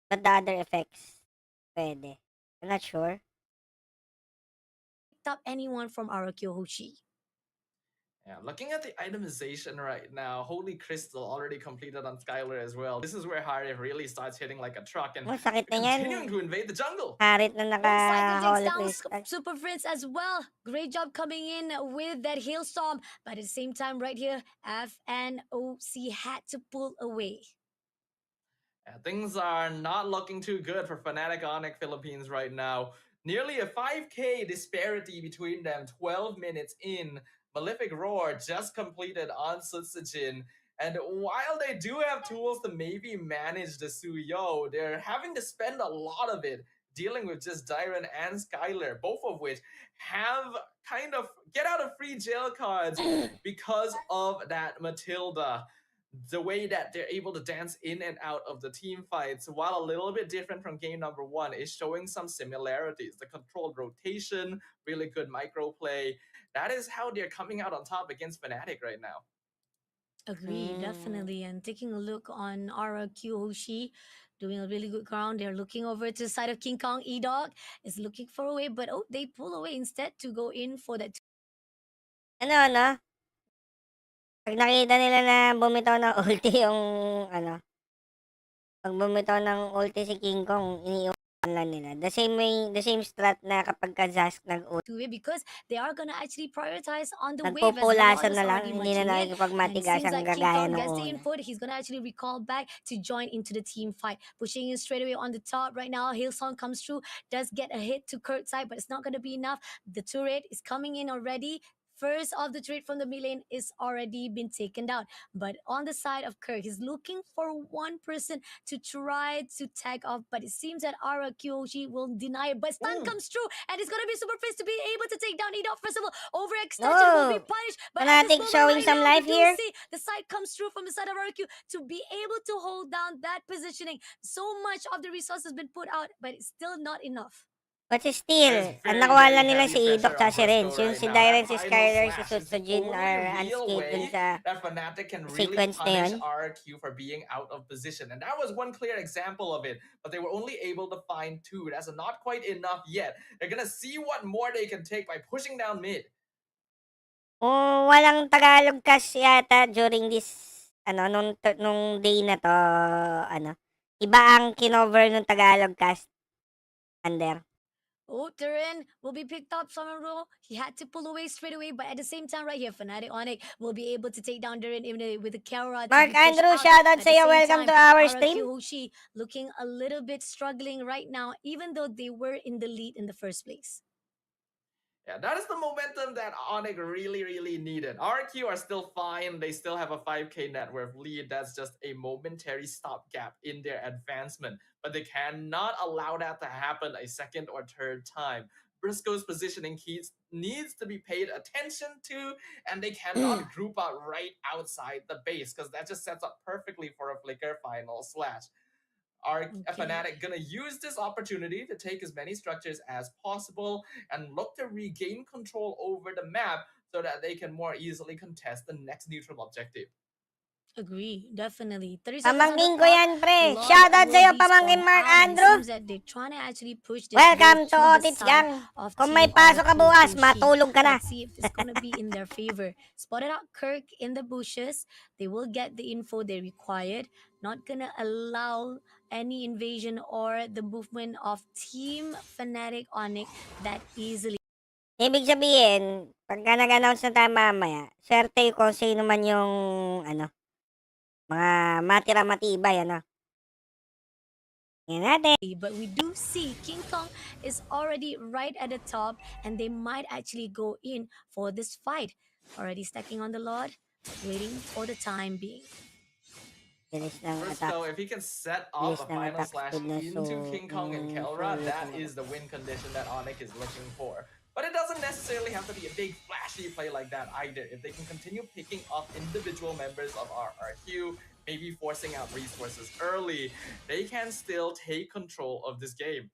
[SPEAKER 1] But the other effects, pwede. I'm not sure.
[SPEAKER 3] Up anyone from RQ Hoshi.
[SPEAKER 2] Yeah, looking at the itemization right now, Holy Crystal already completed on Skylar as well. This is where Harif really starts hitting like a truck and
[SPEAKER 1] Sakit na yan.
[SPEAKER 2] continuing to invade the jungle.
[SPEAKER 1] Harit na
[SPEAKER 3] Cycle
[SPEAKER 1] Holy
[SPEAKER 3] takes down
[SPEAKER 1] Crystal.
[SPEAKER 3] Super Prince as well. Great job coming in with that hailstorm. But at the same time, right here, FNOC had to pull away.
[SPEAKER 2] Things are not looking too good for Fnatic ONIC Philippines right now. Nearly a 5k disparity between them, 12 minutes in. Malefic Roar just completed on Sutsujin. And while they do have tools to maybe manage the Suyo, they're having to spend a lot of it dealing with just Dyron and Skylar, both of which have kind of get out of free jail cards because of that Matilda. The way that they're able to dance in and out of the team fights, while a little bit different from game number one, is showing some similarities. The controlled rotation, really good micro play. That is how they're coming out on top against Fnatic right now.
[SPEAKER 3] Agree, definitely. And taking a look on RQ Hoshi, doing a really good ground. They're looking over to the side of King Kong. E-Dog is looking for a way, but oh, they pull away instead to go in for that.
[SPEAKER 1] Ano? Pag nakita nila na bumitaw ng ulti yung ano, pag bumitaw ng ulti si King Kong, iniiwan lang nila. The same strat na kapag ka Zask nag-ulti.
[SPEAKER 3] Because they are gonna actually prioritize on the wave.
[SPEAKER 1] Nagpupulasan na lang, hindi na nakikipagmatigas ang gagaya
[SPEAKER 3] King Kong
[SPEAKER 1] ng
[SPEAKER 3] gets the
[SPEAKER 1] una.
[SPEAKER 3] input. He's gonna actually recall back to join into the team fight. Pushing in straight away on the top right now. Hillsong comes through, does get a hit to Kurt's side, but it's not gonna be enough. The turret is coming in already. First of the trade from the mid lane is already been taken down. But on the side of Kirk, he's looking for one person to try to tag off. But it seems that Kyoshi will deny it. But stun comes through, and it's going to be Super Prince to be able to take down Edo. First of all, overextension will be punished. But
[SPEAKER 1] Fnatic showing some life here.
[SPEAKER 3] See the side comes through from the side of RQ to be able to hold down that positioning. So much of the resources has been put out, but it's still not enough.
[SPEAKER 1] But
[SPEAKER 2] There's
[SPEAKER 1] still, ang
[SPEAKER 2] very,
[SPEAKER 1] nakuha
[SPEAKER 2] very
[SPEAKER 1] lang nila
[SPEAKER 2] heavy
[SPEAKER 1] si Idok
[SPEAKER 2] pressure on
[SPEAKER 1] sa si Renz.
[SPEAKER 2] Briscoe
[SPEAKER 1] Yung
[SPEAKER 2] right
[SPEAKER 1] si
[SPEAKER 2] now. That
[SPEAKER 1] Dyren, si
[SPEAKER 2] final
[SPEAKER 1] Skyler, si
[SPEAKER 2] slash is the
[SPEAKER 1] Sutsujin
[SPEAKER 2] only
[SPEAKER 1] are
[SPEAKER 2] real
[SPEAKER 1] unscathed dun
[SPEAKER 2] way
[SPEAKER 1] sa
[SPEAKER 2] that Fnatic can really
[SPEAKER 1] sequence na
[SPEAKER 2] punish
[SPEAKER 1] yun.
[SPEAKER 2] RQ for being out of position. And that was one clear example of it. But they were only able to find 2. That's not quite enough yet. They're gonna see what more they can take by pushing down mid.
[SPEAKER 1] Walang Tagalog cast yata during this, nung day na to, iba ang kinover ng Tagalog cast. Under.
[SPEAKER 3] Oh, Turin will be picked up. Summer Rule, he had to pull away straight away, but at the same time, right here, Fnatic ONIC will be able to take down Durin even with the Kara.
[SPEAKER 1] Mark Andrew, shoutout
[SPEAKER 3] At the
[SPEAKER 1] sa'yo.
[SPEAKER 3] same
[SPEAKER 1] Welcome
[SPEAKER 3] time,
[SPEAKER 1] to our
[SPEAKER 3] RQ
[SPEAKER 1] stream.
[SPEAKER 3] Hoshi looking a little bit struggling right now, even though they were in the lead in the first place.
[SPEAKER 2] Yeah, that is the momentum that ONIC really, really needed. RQ are still fine. They still have a 5k net worth lead. That's just a momentary stopgap in their advancement. But they cannot allow that to happen a second or third time. Briscoe's positioning keys needs to be paid attention to, and they cannot group out right outside the base, because that just sets up perfectly for a flicker final slash. Are Fnatic gonna use this opportunity to take as many structures as possible and look to regain control over the map so that they can more easily contest the next neutral objective?
[SPEAKER 3] Agree, definitely. 30 seconds on the
[SPEAKER 1] Pamangkin ko
[SPEAKER 3] clock.
[SPEAKER 1] yan, pre.
[SPEAKER 3] Lord
[SPEAKER 1] Shoutout
[SPEAKER 3] will
[SPEAKER 1] sa'yo,
[SPEAKER 3] be
[SPEAKER 1] pamangkin
[SPEAKER 3] spawned
[SPEAKER 1] Mark
[SPEAKER 3] out, and it
[SPEAKER 1] Andrew.
[SPEAKER 3] seems that they're trying to actually push this
[SPEAKER 1] Welcome
[SPEAKER 3] wave
[SPEAKER 1] to
[SPEAKER 3] the
[SPEAKER 1] Otits
[SPEAKER 3] side
[SPEAKER 1] gang.
[SPEAKER 3] of
[SPEAKER 1] Kung
[SPEAKER 3] Team
[SPEAKER 1] may pasok ka
[SPEAKER 3] RQ
[SPEAKER 1] bukas,
[SPEAKER 3] Hoshi.
[SPEAKER 1] matulog ka na.
[SPEAKER 3] Let's see if it's gonna be in their favor. Spotted out Kirk in the bushes. They will get the info they required. Not gonna allow any invasion or the movement of Team Fnatic ONIC that easily.
[SPEAKER 1] Ibig sabihin, pagka nag-announce na tayo mamaya, swerte kung sino man yung, mga matira matibay, Yan natin.
[SPEAKER 3] But we do see King Kong is already right at the top, and they might actually go in for this fight. Already stacking on the Lord, waiting for the time being.
[SPEAKER 1] Bilis ng
[SPEAKER 2] Briscoe,
[SPEAKER 1] attack.
[SPEAKER 2] if he can set up a
[SPEAKER 1] Bilis ng
[SPEAKER 2] final
[SPEAKER 1] attack
[SPEAKER 2] slash
[SPEAKER 1] speed na
[SPEAKER 2] into King Kong and Kelra, that
[SPEAKER 1] talaga.
[SPEAKER 2] is the win condition that ONIC is looking for. But it doesn't necessarily have to be a big flashy play like that either. If they can continue picking up individual members of RRQ, maybe forcing out resources early, they can still take control of this game.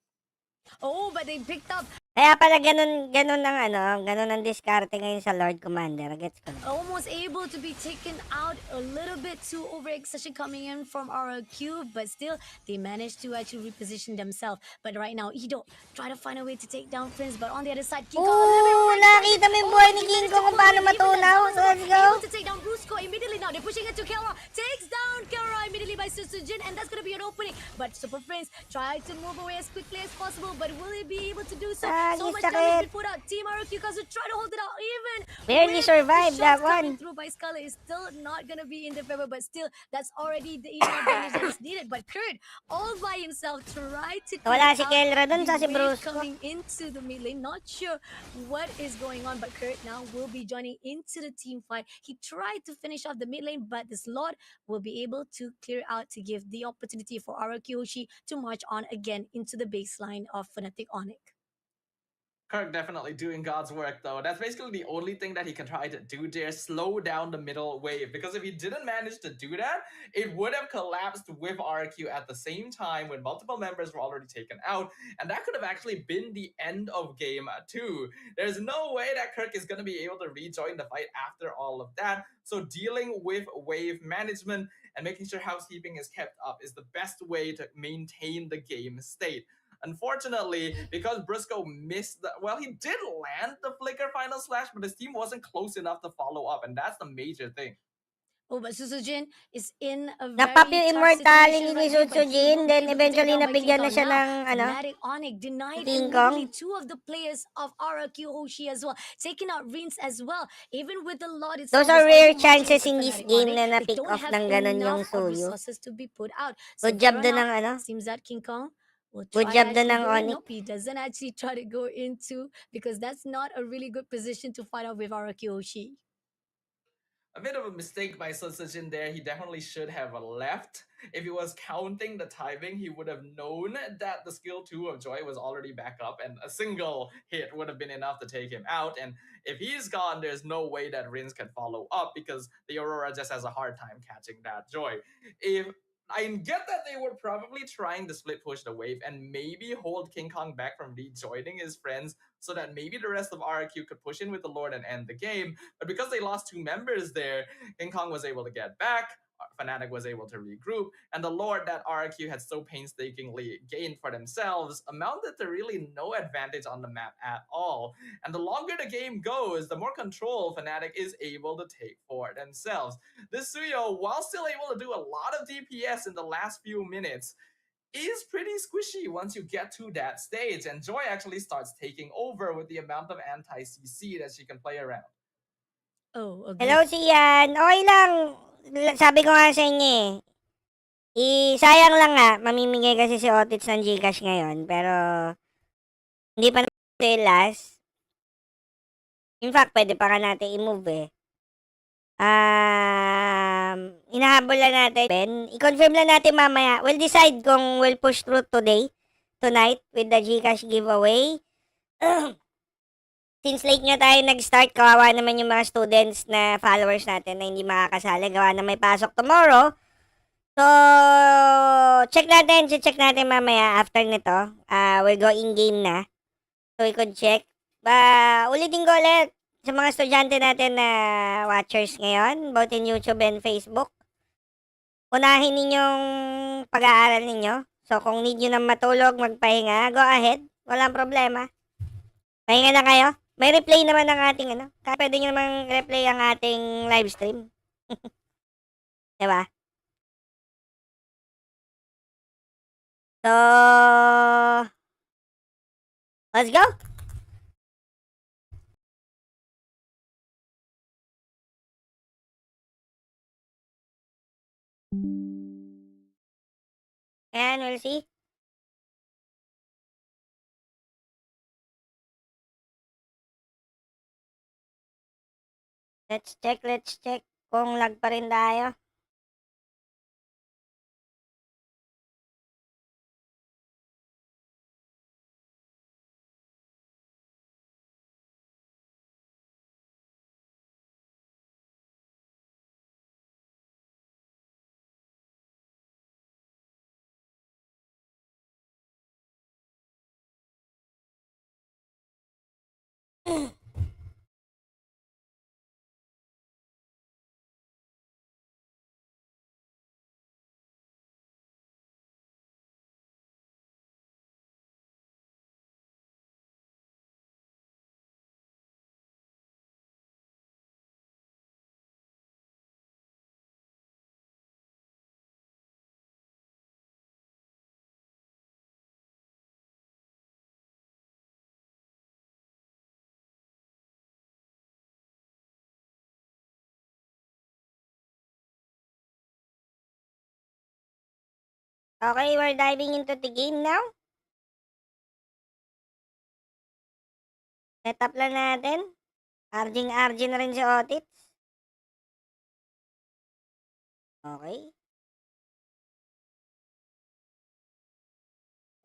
[SPEAKER 3] Oh, but they picked up
[SPEAKER 1] Kaya pala ganun ang diskarte ngayon sa Lord Commander. Gets ko na.
[SPEAKER 3] almost able to be taken out a little bit too overextension coming in from RQ, but still they managed to actually reposition themselves. But right now, Ido try to find a way to take down Prince, but on the other side, King Kong a little bit
[SPEAKER 1] Nakita mo yung buhay ni
[SPEAKER 3] he
[SPEAKER 1] King
[SPEAKER 3] managed
[SPEAKER 1] Kong
[SPEAKER 3] to
[SPEAKER 1] kung
[SPEAKER 3] pull
[SPEAKER 1] paano
[SPEAKER 3] away, even
[SPEAKER 1] matunaw.
[SPEAKER 3] as well as
[SPEAKER 1] Let's go.
[SPEAKER 3] able to take down Brusco immediately now. They're pushing it to Kelra, takes down Kelra immediately by Susujin, and that's gonna be an opening. But Super Prince tried to move away as quickly as possible, but will he be able to do so? So much damage been put out. Team RQ guys will try to hold it out even.
[SPEAKER 1] Barely
[SPEAKER 3] with
[SPEAKER 1] survived
[SPEAKER 3] the
[SPEAKER 1] that
[SPEAKER 3] shots coming
[SPEAKER 1] one.
[SPEAKER 3] through by Scarlet is still not gonna be in their favor, but still that's already the enough damage that is needed. But Kurt all by himself tried to
[SPEAKER 1] Wala
[SPEAKER 3] clear
[SPEAKER 1] si
[SPEAKER 3] out
[SPEAKER 1] Kelra dun,
[SPEAKER 3] the
[SPEAKER 1] sa si
[SPEAKER 3] wave
[SPEAKER 1] Brusco.
[SPEAKER 3] coming into the mid lane. Not sure what is going on, but Kurt now will be joining into the team fight. He tried to finish off the mid lane, but the slot will be able to clear out to give the opportunity for RQ Hoshi to march on again into the baseline of Fnatic ONIC.
[SPEAKER 2] Kirk definitely doing God's work though. That's basically the only thing that he can try to do there, slow down the middle wave. Because if he didn't manage to do that, it would have collapsed with RQ at the same time when multiple members were already taken out. And that could have actually been the end of game 2. There's no way that Kirk is going to be able to rejoin the fight after all of that. So dealing with wave management and making sure housekeeping is kept up is the best way to maintain the game state. Unfortunately, because Briscoe missed he did land the flicker final slash, but his team wasn't close enough to follow up, and that's the major thing.
[SPEAKER 3] Oh, but Susujin is in a very
[SPEAKER 1] Napap yung
[SPEAKER 3] tough
[SPEAKER 1] immortality
[SPEAKER 3] situation
[SPEAKER 1] ni
[SPEAKER 3] right here, but he
[SPEAKER 1] Sutsujin,
[SPEAKER 3] will be
[SPEAKER 1] then
[SPEAKER 3] able to take
[SPEAKER 1] eventually
[SPEAKER 3] down by King
[SPEAKER 1] nabigyan na
[SPEAKER 3] Kong.
[SPEAKER 1] siya
[SPEAKER 3] Now,
[SPEAKER 1] ng,
[SPEAKER 3] Fnatic ONIC denied
[SPEAKER 1] King
[SPEAKER 3] immediately
[SPEAKER 1] Kong.
[SPEAKER 3] 2 of the players of RRQ Hoshi as well, taking out Rins as well. Even with the Lord itself,
[SPEAKER 1] Those are
[SPEAKER 3] was
[SPEAKER 1] rare
[SPEAKER 3] also marching
[SPEAKER 1] chances
[SPEAKER 3] into
[SPEAKER 1] in this
[SPEAKER 3] Fnatic
[SPEAKER 1] game
[SPEAKER 3] ONIC.
[SPEAKER 1] na
[SPEAKER 3] They
[SPEAKER 1] na-pick
[SPEAKER 3] don't
[SPEAKER 1] off
[SPEAKER 3] have
[SPEAKER 1] ng ganun yung
[SPEAKER 3] enough of
[SPEAKER 1] Suyo.
[SPEAKER 3] resources to be put out. So
[SPEAKER 1] Good job
[SPEAKER 3] fair
[SPEAKER 1] dun
[SPEAKER 3] enough.
[SPEAKER 1] ng
[SPEAKER 3] Seems that King Kong will
[SPEAKER 1] Good
[SPEAKER 3] try
[SPEAKER 1] job
[SPEAKER 3] to
[SPEAKER 1] dun
[SPEAKER 3] actually
[SPEAKER 1] ng
[SPEAKER 3] go in.
[SPEAKER 1] ONIC.
[SPEAKER 3] Nope, he doesn't actually try to go into, because that's not a really good position to fight out with RRQ Hoshi.
[SPEAKER 2] a bit of a mistake by Sejin there. He definitely should have left. If he was counting the timing, he would have known that the skill 2 of Joy was already back up, and a single hit would have been enough to take him out. And if he's gone, there's no way that Rins can follow up because the Aurora just has a hard time catching that Joy. If I get that they were probably trying to split push the wave and maybe hold King Kong back from rejoining his friends so that maybe the rest of RQ could push in with the Lord and end the game. But because they lost 2 members there, King Kong was able to get back. Fnatic was able to regroup, and the Lord that RQ had so painstakingly gained for themselves amounted to really no advantage on the map at all. And the longer the game goes, the more control Fnatic is able to take for themselves. This Suyo, while still able to do a lot of DPS in the last few minutes, is pretty squishy once you get to that stage, and Joy actually starts taking over with the amount of anti-CC that she can play around.
[SPEAKER 3] Oh, agree.
[SPEAKER 1] Hello, Sian. Okay lang. Sabi ko nga sa inyo sayang lang nga. Mamimigay kasi si Otits ng Gcash ngayon. Pero, hindi pa naman ito yung last. In fact, pwede pa ka natin i-move eh. Hinahabol lang natin. Ben, i-confirm lang natin mamaya. We'll decide kung we'll push through tonight, with the Gcash giveaway. Since late nga tayo nag-start, kawawa naman yung mga students na followers natin na hindi makakasali. Gawa na may pasok tomorrow. So, check natin mamaya after nito. We'll go in-game na. So, we could check. Ulitin ko ulit sa mga estudyante natin na watchers ngayon, both in YouTube and Facebook. Unahin ninyong pag-aaral ninyo. So, kung need nyo na matulog, magpahinga, go ahead. Walang problema. Pahinga na kayo. May replay naman ng ating Kaya pwede nyo namang replay ang ating live stream. Diba? So, let's go! And we'll see. Let's check kung lag pa rin tayo. Okay, we're diving into the game now. Set up lang natin. RG na rin si Otits. Okay.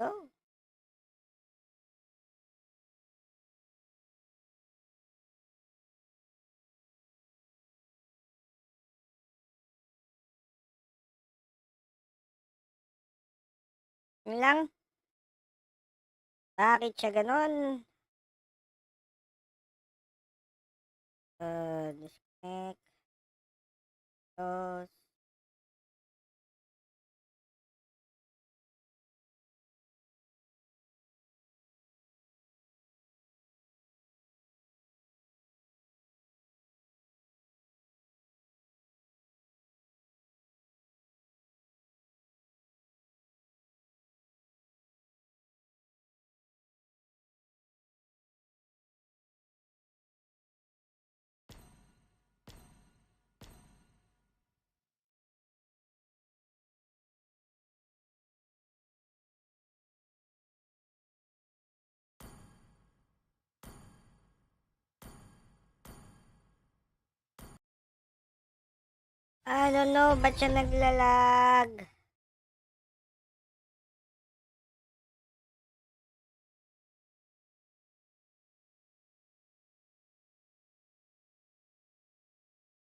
[SPEAKER 1] Go. Yun lang. Bakit siya ganon? Disconnect. Close. I don't know, ba't siya naglalag?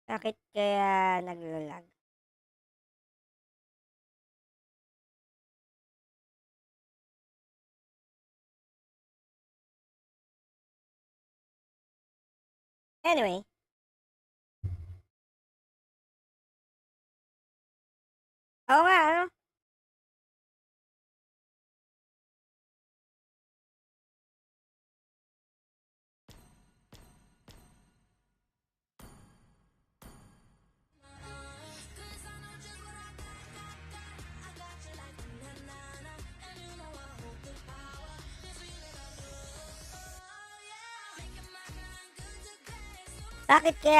[SPEAKER 1] Bakit kaya naglalag? Anyway. Oo nga, ano? Bakit kaya